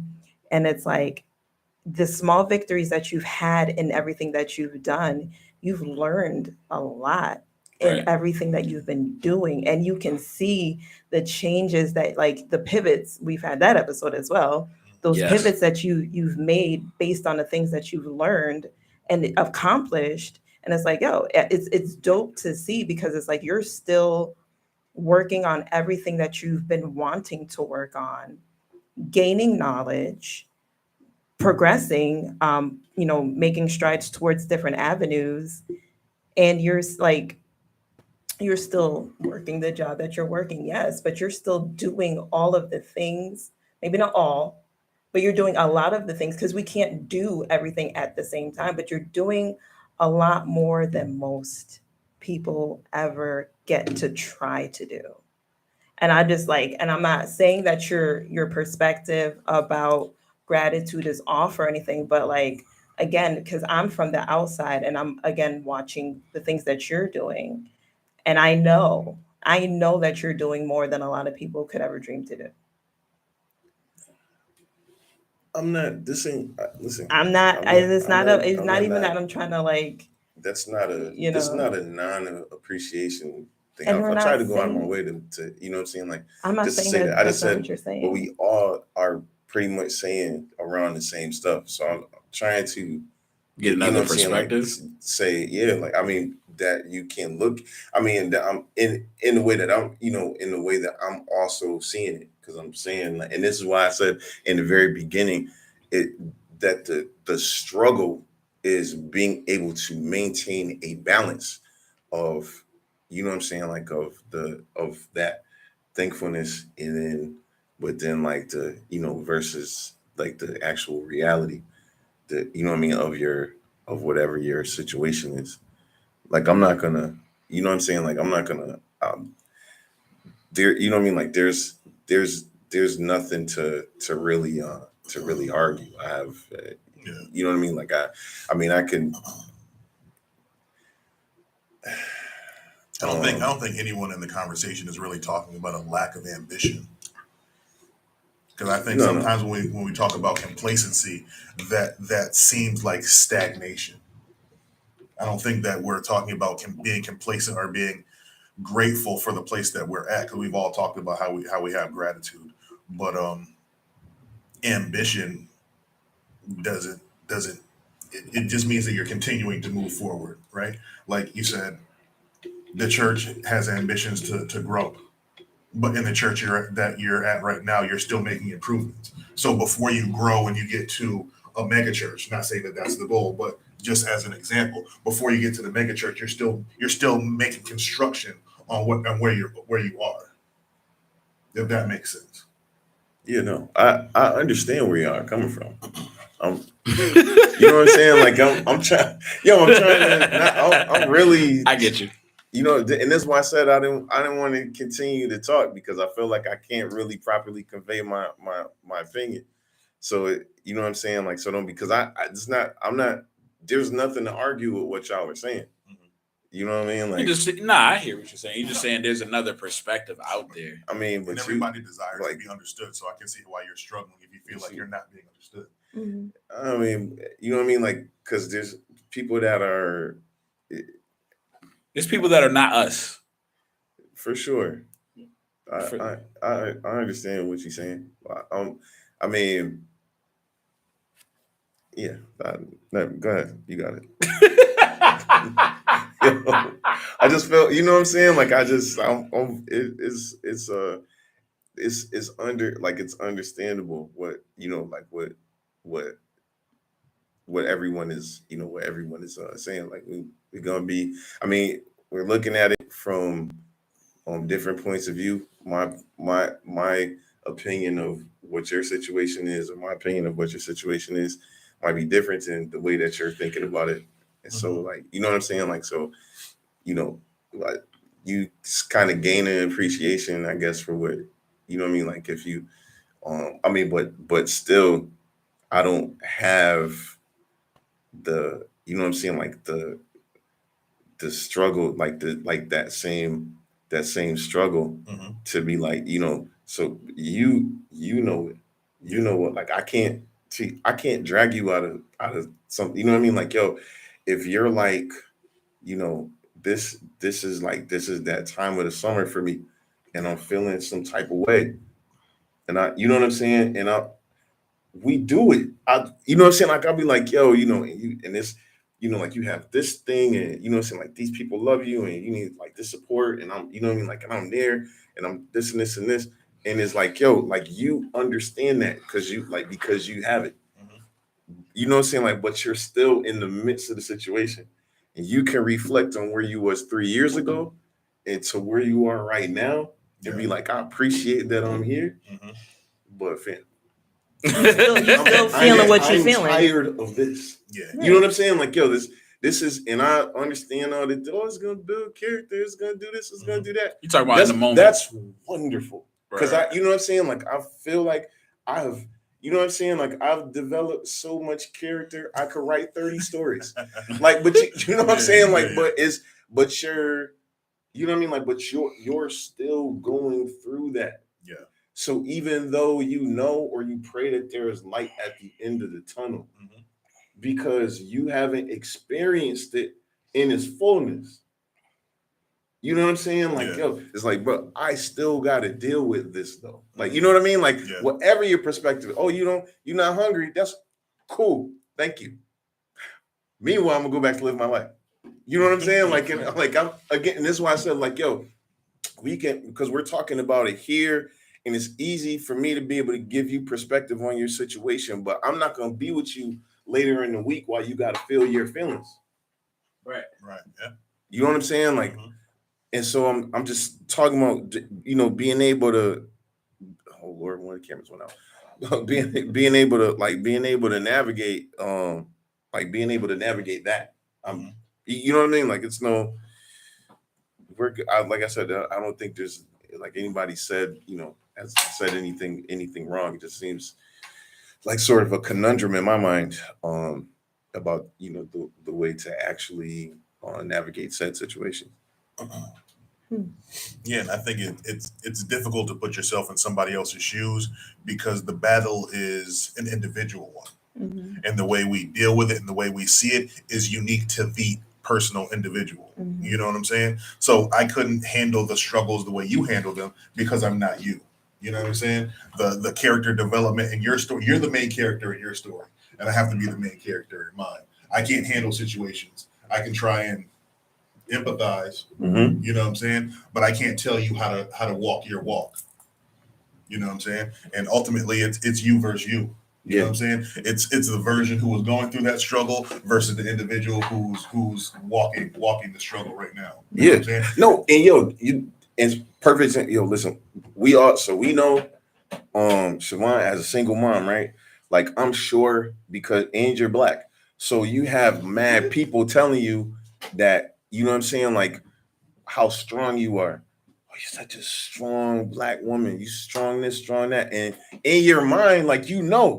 And it's like the small victories that you've had in everything that you've done, you've learned a lot in Right. everything that you've been doing. And you can see the changes that like the pivots, we've had that episode as well. Those Yes. pivots that you've made based on the things that you've learned and accomplished. And it's like, yo, it's dope to see because it's like you're still working on everything that you've been wanting to work on, gaining knowledge, progressing, making strides towards different avenues, and you're still working the job that you're working, yes, but you're still doing all of the things, maybe not all, but you're doing a lot of the things because we can't do everything at the same time, but you're doing a lot more than most people ever get to try to do. And I just like, and I'm not saying that your perspective about gratitude is off or anything, but like again, because I'm from the outside and I'm again watching the things that you're doing, and I know that you're doing more than a lot of people could ever dream to do. I'm not. This ain't. Listen. I'm not. I'm not. It's I'm not not. a. It's I'm not not. even Not that I'm trying to like. that's not a. You This is know. not a non-appreciation thing. And I we're try not to go out of my saying. way to you know what I'm saying. Like, I'm not just to saying say that. that. I just That's not said, what you're but saying. we all are pretty much saying around the same stuff. So I'm trying to, Get you know another what I'm saying, like perspective. say, yeah, like I mean that you can look. I mean that I'm in the way that I'm, in the way that I'm also seeing it, because I'm saying, like, and this is why I said in the very beginning, it that the struggle is being able to maintain a balance of, you know what I'm saying, like of that thankfulness, and then but then like the, versus like the actual reality, that, you know what I mean, of whatever your situation is. Like, I'm not gonna, you know what I'm saying, like I'm not gonna there, you know what I mean, like there's nothing to really argue. I have you know what I mean, like I mean I can I don't think anyone in the conversation is really talking about a lack of ambition. Because I think sometimes when we talk about complacency, that seems like stagnation. I don't think that we're talking about being complacent or being grateful for the place that we're at. Because we've all talked about how we have gratitude, but ambition doesn't. It just means that you're continuing to move forward, right? Like you said, the church has ambitions to grow. But in the church that you're at right now, you're still making improvements. So before you grow and you get to a mega church, not saying that that's the goal, but just as an example, before you get to the mega church, you're still making construction on where you are. If that makes sense. You know, I understand where you are coming from. You know what I'm saying? Like I'm trying. I'm trying to. I'm really. I get you. You know, and that's why I said I didn't want to continue to talk because I feel like I can't really properly convey my opinion. So you know what I'm saying? Like, so don't, because I'm not, there's nothing to argue with what y'all are saying. You know what I mean? Like, I hear what you're saying. You're just saying there's another perspective out there. I mean, but and everybody desires to be understood. So I can see why you're struggling if you feel like you're not being understood. Mm-hmm. I mean, you know what I mean? Like, because there's people that are. There's people that are not us. For sure. I understand what you're saying. I mean, yeah. No, go ahead. You got it. I just felt, you know what I'm saying? Like it's understandable what, you know, like what everyone is, you know, what everyone is saying. Like we're gonna be. I mean, we're looking at it from different points of view. My opinion of what your situation is, or my opinion of what your situation is, might be different than the way that you're thinking about it. And so, like, you know what I'm saying? Like, so, you know, like you kind of gain an appreciation, I guess, for what, you know what I mean? Like if you, I mean, but still, I don't have the, you know what I'm saying? Like the struggle, like that same struggle to be like, you know, so you know what, like I can't drag you out of something, you know what I mean? Like, yo, if you're like, you know, this is that time of the summer for me and I'm feeling some type of way and you know what I'm saying? And we do it. You know what I'm saying? Like I'll be like, yo, you know, and this, you know, like you have this thing and you know what I'm saying? Like these people love you and you need like this support and I'm, you know what I mean? Like, and I'm there and I'm this and this and this. And it's like, yo, like you understand that because you have it. You know what I'm saying? Like, but you're still in the midst of the situation and you can reflect on where you was 3 years ago and to where you are right now and be like, I appreciate that I'm here. But fam, You still feeling what you're feeling. I'm tired of this. Yeah. You know what I'm saying? Like, yo, this is, and I understand all that. Oh, it's gonna build character. It's gonna do this. It's gonna do that. You talking about in the moment. That's wonderful. Because Right. you know what I'm saying? Like, I feel like you know what I'm saying? Like, I've developed so much character. I could write 30 stories. Like, but you know what I'm saying? Like, but you're, you know what I mean? Like, but you're still going through that. Yeah. So even though you know or you pray that there is light at the end of the tunnel, because you haven't experienced it in its fullness. You know what I'm saying? Like, yo, it's like, bro, I still got to deal with this though. Like, you know what I mean? Like, whatever your perspective, you're not hungry. That's cool. Thank you. Meanwhile, I'm gonna go back to live my life. You know what I'm saying? Like, I'm again, and this is why I said, like, yo, we can, because we're talking about it here. And it's easy for me to be able to give you perspective on your situation, but I'm not going to be with you later in the week while you got to feel your feelings. Right. Yeah. You know what I'm saying? Like, and so I'm just talking about, you know, being able to, oh Lord, one of the cameras went out. being able to navigate, that. You know what I mean? Like, it's like I said, I don't think there's like anybody said, you know, has said anything wrong. It just seems like sort of a conundrum in my mind about, you know, the way to actually navigate said situation. Yeah, and I think it's difficult to put yourself in somebody else's shoes because the battle is an individual one. Mm-hmm. And the way we deal with it and the way we see it is unique to the personal individual. Mm-hmm. You know what I'm saying? So I couldn't handle the struggles the way you handle them because I'm not you. You know what I'm saying? The character development in your story, you're the main character in your story, and I have to be the main character in mine. I can't handle situations. I can try and empathize, Mm-hmm. you know what I'm saying? But I can't tell you how to walk your walk. You know what I'm saying? And ultimately it's you versus you. You know what I'm saying? It's the version who was going through that struggle versus the individual who's walking the struggle right now. You know what I'm saying? No, and you it's perfect. Yo, listen, we know Siobhan as a single mom, right? Like I'm sure because and you're black. So you have mad people telling you that, you know what I'm saying, like how strong you are. Oh, you're such a strong black woman. You strong this, strong that. And in your mind, like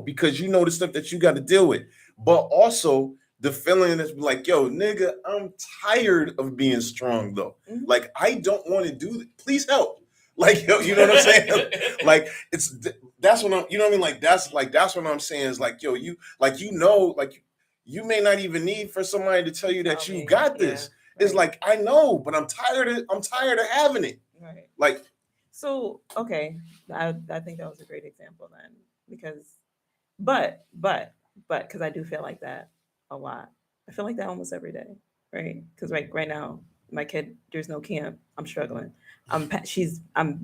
because you know the stuff that you got to deal with. But also the feeling that's like, yo, nigga, I'm tired of being strong though. Mm-hmm. Like, I don't want to do it. Please help. Like, yo, you know what I'm saying? Like, that's what I'm, you know what I mean? Like, that's what I'm saying is like, yo, you you may not even need for somebody to tell you that you got this. Yeah, it's like, I know, but I'm tired of having it. Right. Like, so okay, I think that was a great example then, because but because I do feel like that a lot. I feel like that almost every day, right? Because right now my kid, there's no camp. I'm struggling. I'm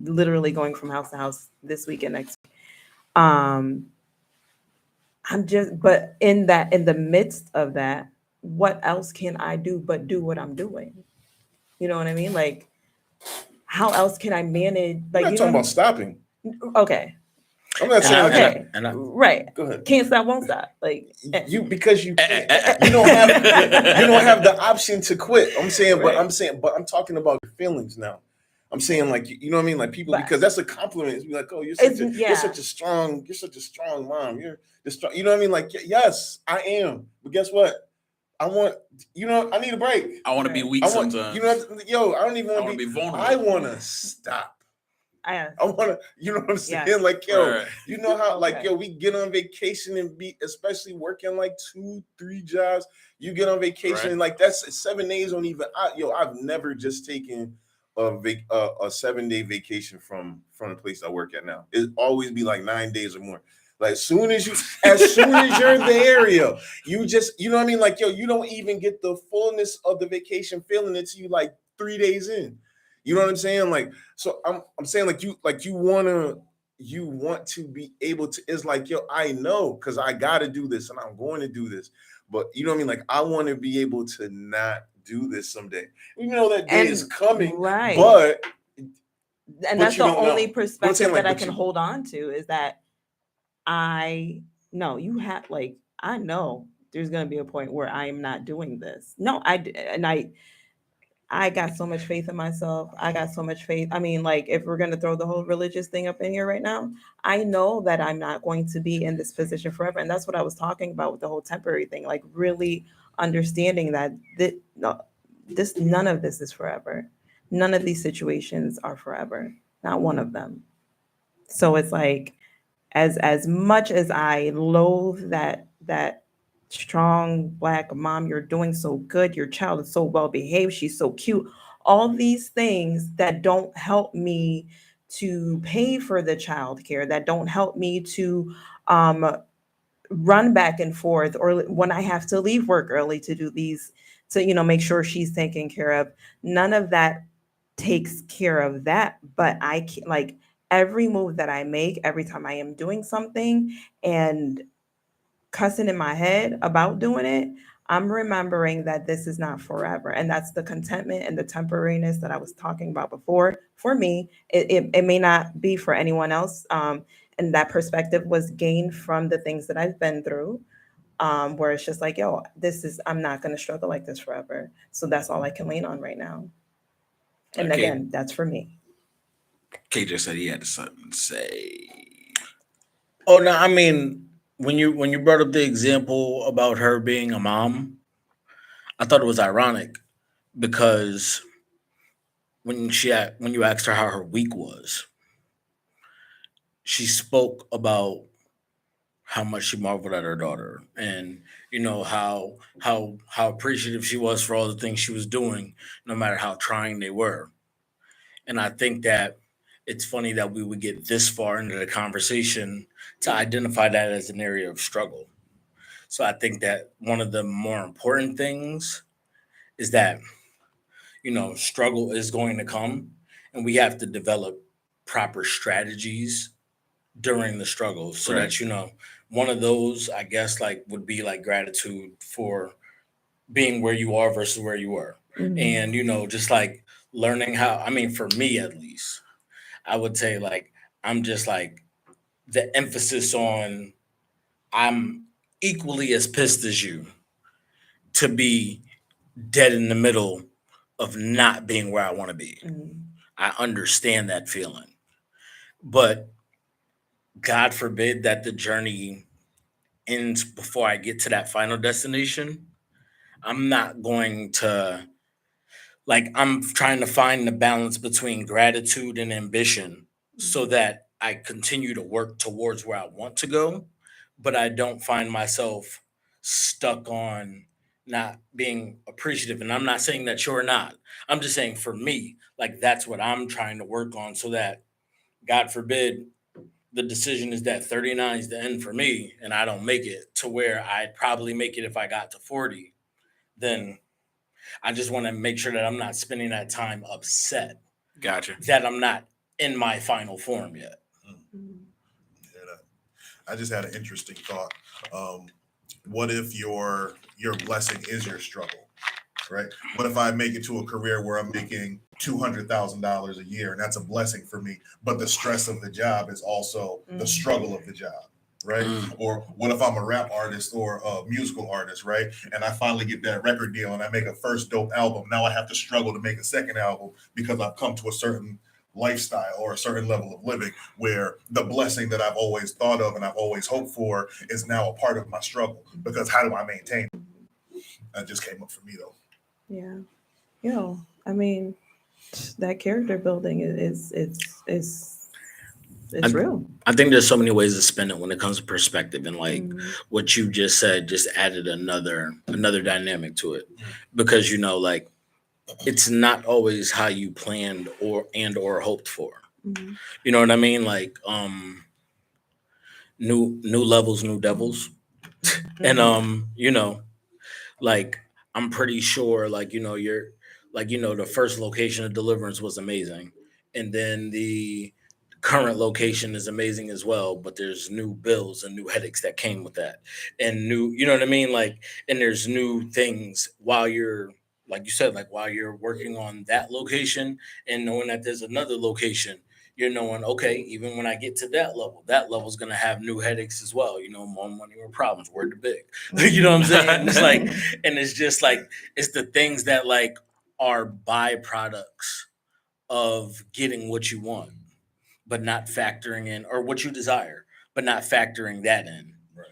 literally going from house to house this week and next week. I'm just, but in the midst of that, what else can I do but do what I'm doing? You know what I mean? Like, how else can I manage? Like, I'm not talking about stopping. Okay. I'm not saying okay. Right. Go ahead. Can't stop, won't stop. Like because you can't. You don't have the option to quit. I'm saying, right. but I'm talking about your feelings now. I'm saying, like, you know what I mean? Like, people, because that's a compliment. It's like, oh, you're such a strong mom. You're the strong, you know what I mean? Like, yes, I am. But guess what? I want, I need a break. I want to be weak sometimes. I don't even want to be vulnerable. I want to stop. I want to, you know what I'm saying? Yes. Like, yo, right. You know how, okay. like, yo, we get on vacation and especially working like 2-3 jobs. You get on vacation right. and like that's 7 days on even. I've never just taken a 7-day vacation from the place I work at now. It always be like 9 days or more. Like as soon as you're in the area, you just, you know what I mean? Like, yo, you don't even get the fullness of the vacation feeling until you like 3 days in. You know what I'm saying? Like, so I'm saying you want to be able to, it's like, yo, I know, because I got to do this and I'm going to do this. But you know what I mean? Like, I want to be able to not do this someday. You know that day is coming, right. but that's the only perspective like, that I can hold on to is that I know you have, like, I know there's going to be a point where I am not doing this. No, I got so much faith in myself. I got so much faith. I mean, like, if we're going to throw the whole religious thing up in here right now, I know that I'm not going to be in this position forever. And that's what I was talking about with the whole temporary thing, like really understanding that none of this is forever. None of these situations are forever. Not one of them. So it's like, as much as I loathe that strong black mom, you're doing so good, your child is so well behaved, she's so cute, all these things that don't help me to pay for the child care, that don't help me to run back and forth, or when I have to leave work early to do these, to make sure she's taken care of, none of that takes care of that. But I can, like, every move that I make, every time I am doing something and cussing in my head about doing it, I'm remembering that this is not forever. And that's the contentment and the temporariness that I was talking about before. For me, it may not be for anyone else. And that perspective was gained from the things that I've been through, where it's just like, yo, I'm not going to struggle like this forever. So that's all I can lean on right now. And again, that's for me. KJ said he had something to say. Oh no, I mean, when you brought up the example about her being a mom, I thought it was ironic because when you asked her how her week was, she spoke about how much she marveled at her daughter, and how appreciative she was for all the things she was doing, no matter how trying they were. And I think that it's funny that we would get this far into the conversation to identify that as an area of struggle. So I think that one of the more important things is that, struggle is going to come, and we have to develop proper strategies during the struggle so Right. that, one of those, I guess, like would be like gratitude for being where you are versus where you were. And, just like learning how, I mean, for me at least, I would say like, I'm just like the emphasis on I'm equally as pissed as you to be dead in the middle of not being where I want to be. I understand that feeling. But God forbid that the journey ends before I get to that final destination. I'm not going to, like, I'm trying to find the balance between gratitude and ambition so that I continue to work towards where I want to go, but I don't find myself stuck on not being appreciative. And I'm not saying that you're not. I'm just saying for me, like, that's what I'm trying to work on so that, God forbid, the decision is that 39 is the end for me and I don't make it to where I'd probably make it if I got to 40, then I just want to make sure that I'm not spending that time upset Gotcha. that I'm not in my final form yet. Yeah, I just had an interesting thought. What if your blessing is your struggle, right? What if I make it to a career where I'm making $200,000 a year, and that's a blessing for me, but the stress of the job is also the struggle of the job, right? Or what if I'm a rap artist or a musical artist, right? And I finally get that record deal and I make a first dope album. Now I have to struggle to make a second album because I've come to a certain lifestyle or a certain level of living where the blessing that I've always thought of and I've always hoped for is now a part of my struggle, because how do I maintain it? That just came up for me though. Yeah. I mean, that character building is real. I think there's so many ways to spin it when it comes to perspective, and like what you just said just added another dynamic to it, because like it's not always how you planned or hoped for. You know what I mean? Like new levels, new devils. And like I'm pretty sure like you're like the first location of Deliverance was amazing, and then the current location is amazing as well, but there's new bills and new headaches that came with that, and new, you know what I mean, like, and there's new things while you're, like you said, like while you're working on that location and knowing that there's another location, you're knowing, okay, even when I get to that level's gonna have new headaches as well, more money, more problems, word to big. You know what I'm saying? It's like, and it's just like, it's the things that like are byproducts of getting what you want, but not factoring in, or what you desire, but not factoring that in. Right.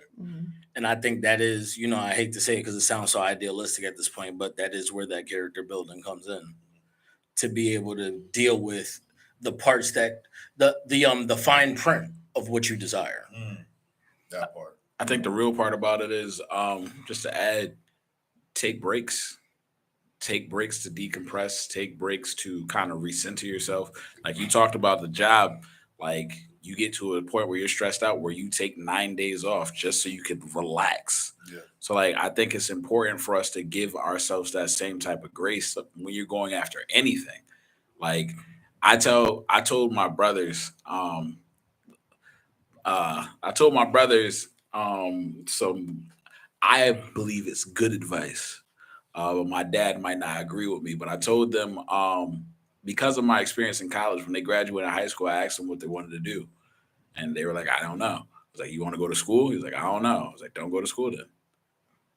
And I think that is, I hate to say it because it sounds so idealistic at this point, but that is where that character building comes in, to be able to deal with the parts that the fine print of what you desire. That part. I think the real part about it is just to add, take breaks. Take breaks to decompress, take breaks to kind of recenter yourself. Like you talked about the job, like you get to a point where you're stressed out where you take 9 days off just so you could relax. Yeah. So like I think it's important for us to give ourselves that same type of grace when you're going after anything. Like I told my brothers, some, I believe it's good advice. But my dad might not agree with me. But I told them, because of my experience in college, when they graduated high school, I asked them what they wanted to do. And they were like, I don't know. I was like, you want to go to school? He was like, I don't know. I was like, don't go to school then.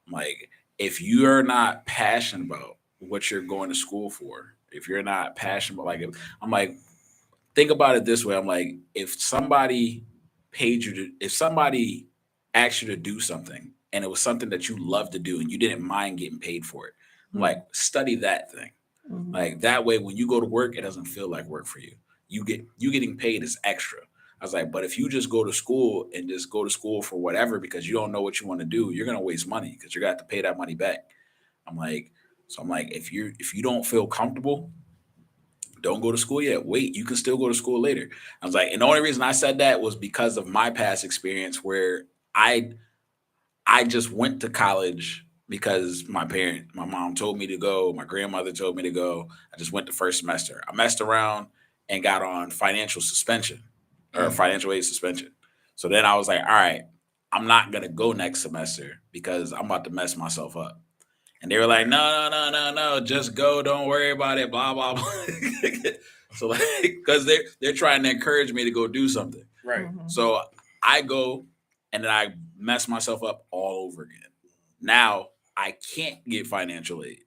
I'm like, if you're not passionate about what you're going to school for, if you're not passionate about, I'm like, think about it this way. I'm like, if somebody if somebody asked you to do something and it was something that you love to do and you didn't mind getting paid for it, I'm like, study that thing. Mhm. Like that way, when you go to work, it doesn't feel like work for you. You getting paid is extra. I was like, but if you just go to school and just go to school for whatever because you don't know what you want to do, you're gonna waste money because you're gonna have to pay that money back. I'm like, if you don't feel comfortable, don't go to school yet. Wait, you can still go to school later. I was like, and the only reason I said that was because of my past experience where I just went to college because my mom told me to go, my grandmother told me to go. I just went the first semester. I messed around and got on financial suspension or financial aid suspension. So then I was like, all right, I'm not gonna go next semester because I'm about to mess myself up. And they were like, no, just go, don't worry about it, blah blah blah. So like, because they're trying to encourage me to go do something. Right. Mhm. So I go and then I mess myself up all over again. Now I can't get financial aid.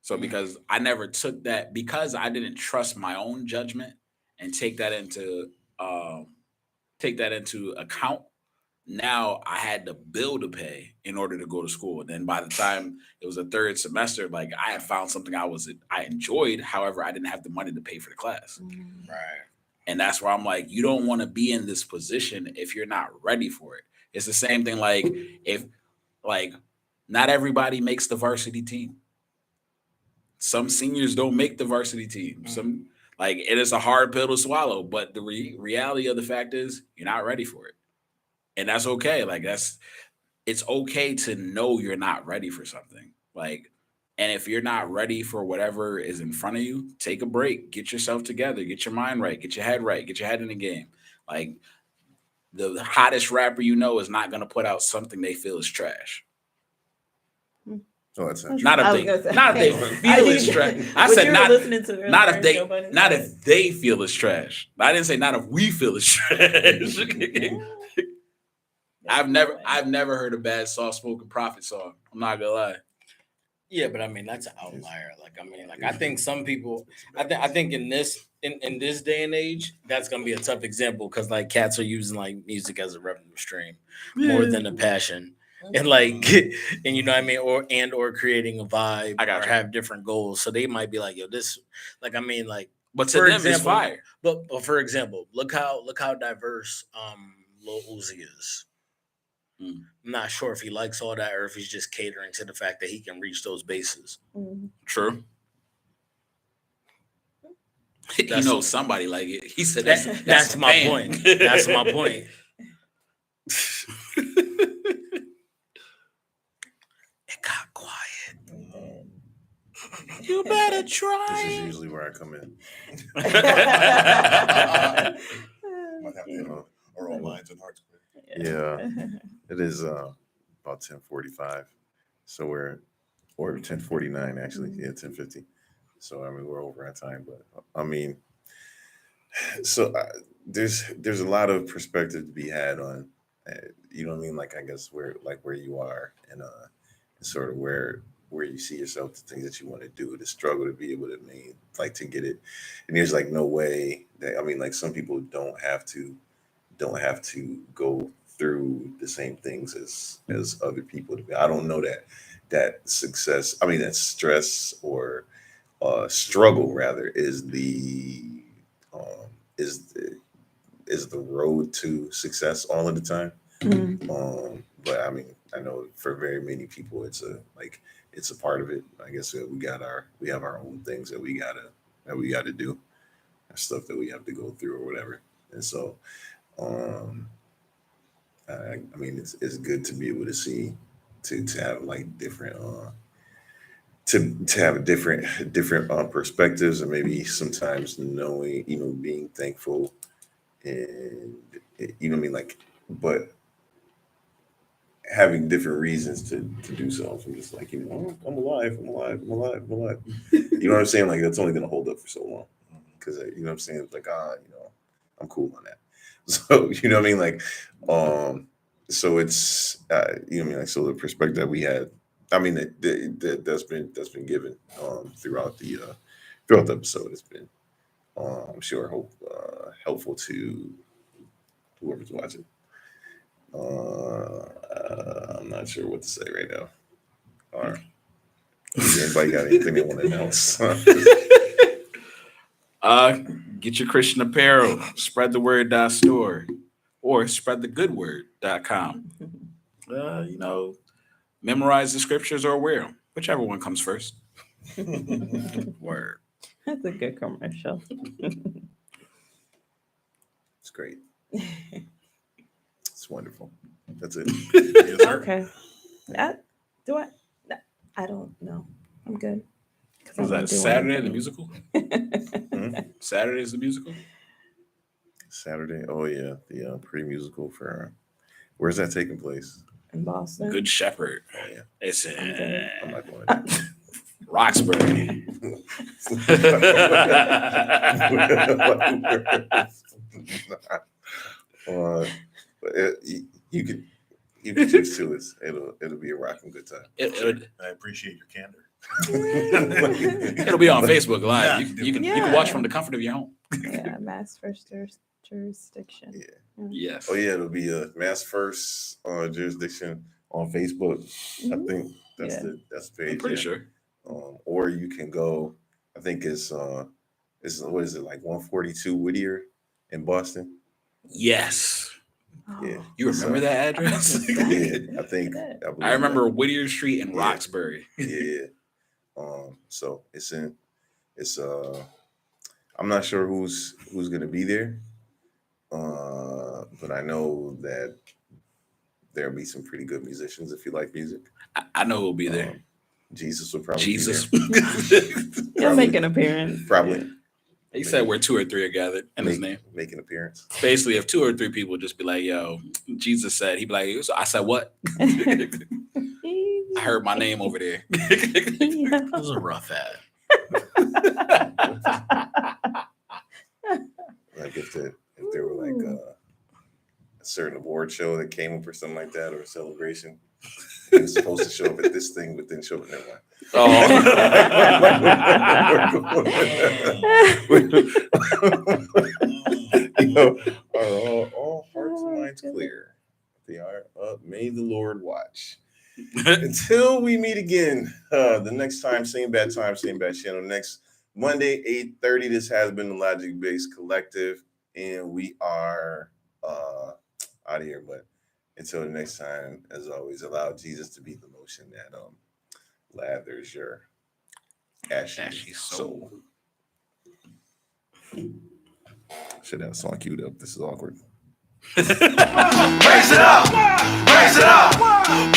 So because I never took that, because I didn't trust my own judgment and take that into account. Now I had the bill to pay in order to go to school. And then by the time it was a third semester, like I had found something I enjoyed. However, I didn't have the money to pay for the class. Right. And that's where I'm like, you don't want to be in this position if you're not ready for it. It's the same thing like if like not everybody makes the varsity team. Some seniors don't make the varsity team. Some like it is a hard pill to swallow, but the reality of the fact is you're not ready for it. And that's okay. Like it's okay to know you're not ready for something. Like and if you're not ready for whatever is in front of you, take a break, get yourself together, get your mind right, get your head right, get your head in the game. Like the hottest rapper you know is not going to put out something they feel is trash. Oh, that's not Not I if was gonna say- not if they feel it's trash. I What said you were not listening to earlier, not if Joe Budden? not if they feel it's trash. I didn't say not if we feel it's trash. I've never heard a bad soft spoken prophet song. I'm not gonna lie. Yeah, but I mean that's an outlier. I think some people. I think in this day and age, that's gonna be a tough example because like cats are using like music as a revenue stream more than a passion, and like and you know what I mean, or creating a vibe I got or you. have different goals. So they might be like, yo, this like I mean like. But to For them, it's example, fire. But for example, look how diverse Lil Uzi is. Mm. I'm not sure if he likes all that or if he's just catering to the fact that he can reach those bases. Mhm. True. He That's- knows somebody like it. He said That's my fan. point. That's my point. It got quiet. You better This try. is usually where I come in. Might have to hit our own minds and hearts. Yeah, it is about 10:45, so or 10:49 actually. Yeah, 10:50. So I mean we're over our time, but I mean, so there's a lot of perspective to be had on, you know what I mean? Like I guess where you are and sort of where you see yourself, the things that you want to do, the struggle to be able to like to get it. And there's like no way that I mean like some people don't have to go through the same things as other people. I don't know that success. I mean that stress or struggle rather um, is the is the road to success all of the time. But I mean I know for very many people it's a part of it. I guess we have our own things that we gotta do, stuff that we have to go through or whatever. And so um I mean it's good to be able to see to have like different to have different perspectives and maybe sometimes knowing being thankful and you know what I mean like but having different reasons to do so. From just like I'm alive, I'm alive, I'm alive, I'm alive. You know what I'm saying? Like that's only gonna hold up for so long because you know what I'm saying. It's like I'm cool on that. So you know what I mean? Like so it's you know what I mean? Like so the perspective that we had. I mean that's been given throughout the episode. It's been I'm sure helpful to whoever's watching. I'm not sure what to say right now. All right. Anybody got anything they want to announce? Get your Christian apparel, spreadtheword.store or spreadthegoodword.com. Memorize the scriptures or wear them, whichever one comes first. Word. That's a good commercial. It's great. It's wonderful. That's it. Yes, sir. Okay. I don't know. I'm good. Was that Saturday the musical? Saturday is the musical? Saturday. Oh yeah, the pre-musical for where's that taking place? In Boston. Good Shepherd. Oh yeah, It's I'm not going to Roxbury. You can choose to it. It'll be a rocking good time. I appreciate your candor. It'll be on Facebook Live. Yeah. You can watch from the comfort of your home. Yeah, mass first jurisdiction. Yeah. Yes. Oh yeah, it'll be a mass first jurisdiction on Facebook. I think that's the page. I'm pretty sure. Or you can go. I think it's what is it, like 142 Whittier in Boston? Yes. Yeah. You remember that address? Yeah, I think. I remember Whittier Street in Roxbury. Yeah. So it's I'm not sure who's gonna be there. But I know that there'll be some pretty good musicians if you like music. I know who'll be there. Jesus will probably be He'll make an appearance. Probably. He said where 2 or 3 are gathered in his name. Make an appearance. Basically, if 2 or 3 people just be like, yo, Jesus said, he'd be like, I said what? I heard my name over there. That was a rough ad. Like if there were like a certain award show that came up or something like that, or a celebration. He was supposed to show up at this thing, but didn't show up at that one. All hearts and minds clear. They are up. May the Lord watch. Until we meet again, the next time, same bad channel. Next Monday, 8:30. This has been the Logic Based Collective, and we are out of here. But until the next time, as always, allow Jesus to be the lotion that lathers your ashy soul. Should have a song queued up. This is awkward. Raise it up, raise it up,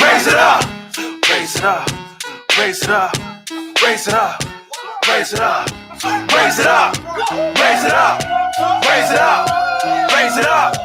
raise it up, raise it up, raise it up, raise it up, raise it up, raise it up, raise it up, raise it up, raise it up.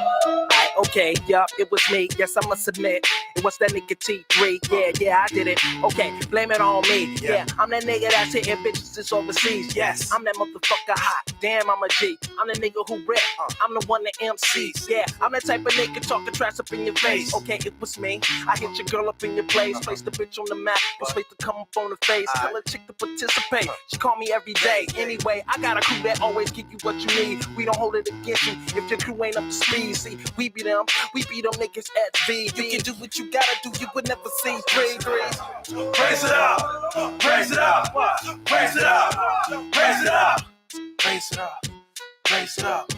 Okay, yup, it was me. Yes, I must admit, it was that nigga T3. Yeah, I did it. Okay, blame it on me. Yeah, I'm that nigga that's hitting bitches overseas. Yes, I'm that motherfucker hot. Damn, I'm a G. I'm the nigga who rap. I'm the one that MCs. Yeah, I'm that type of nigga talking trash up in your face. Okay, it was me. I hit your girl up in your place. Place the bitch on the map. Was wait to come up on the face. Tell a chick to participate. She call me every day. Anyway, I got a crew that always give you what you need. We don't hold it against you if your crew ain't up to speed. See, we beat them niggas at V. You can do what you gotta do, you would never see 3. Raise it up, raise it up, raise it up, raise it up, raise it up, raise it up,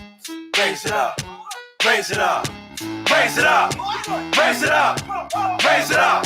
raise it up, raise it up, raise it up, raise it up, raise it up,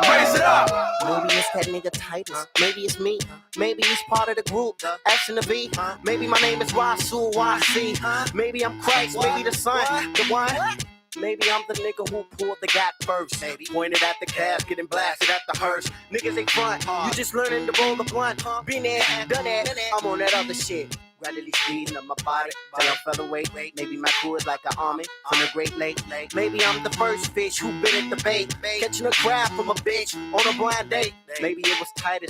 raise it up. Maybe it's that nigga Titus, maybe it's me, maybe he's part of the group, X and the V. Maybe my name is Rasul YC, maybe I'm Christ, maybe the Son, the one. Maybe I'm the nigga who pulled the gap first. Maybe pointed at the casket and blasted at the hearse. Niggas ain't front. You just learning to roll the blunt. Been there, done that. I'm on that other shit. Gradually speeding up my body till I'm featherweight. Maybe my crew is like an army from the Great Lake. Maybe I'm the first fish who bit at the bait. Catching a crab from a bitch on a blind date. Maybe it was Titus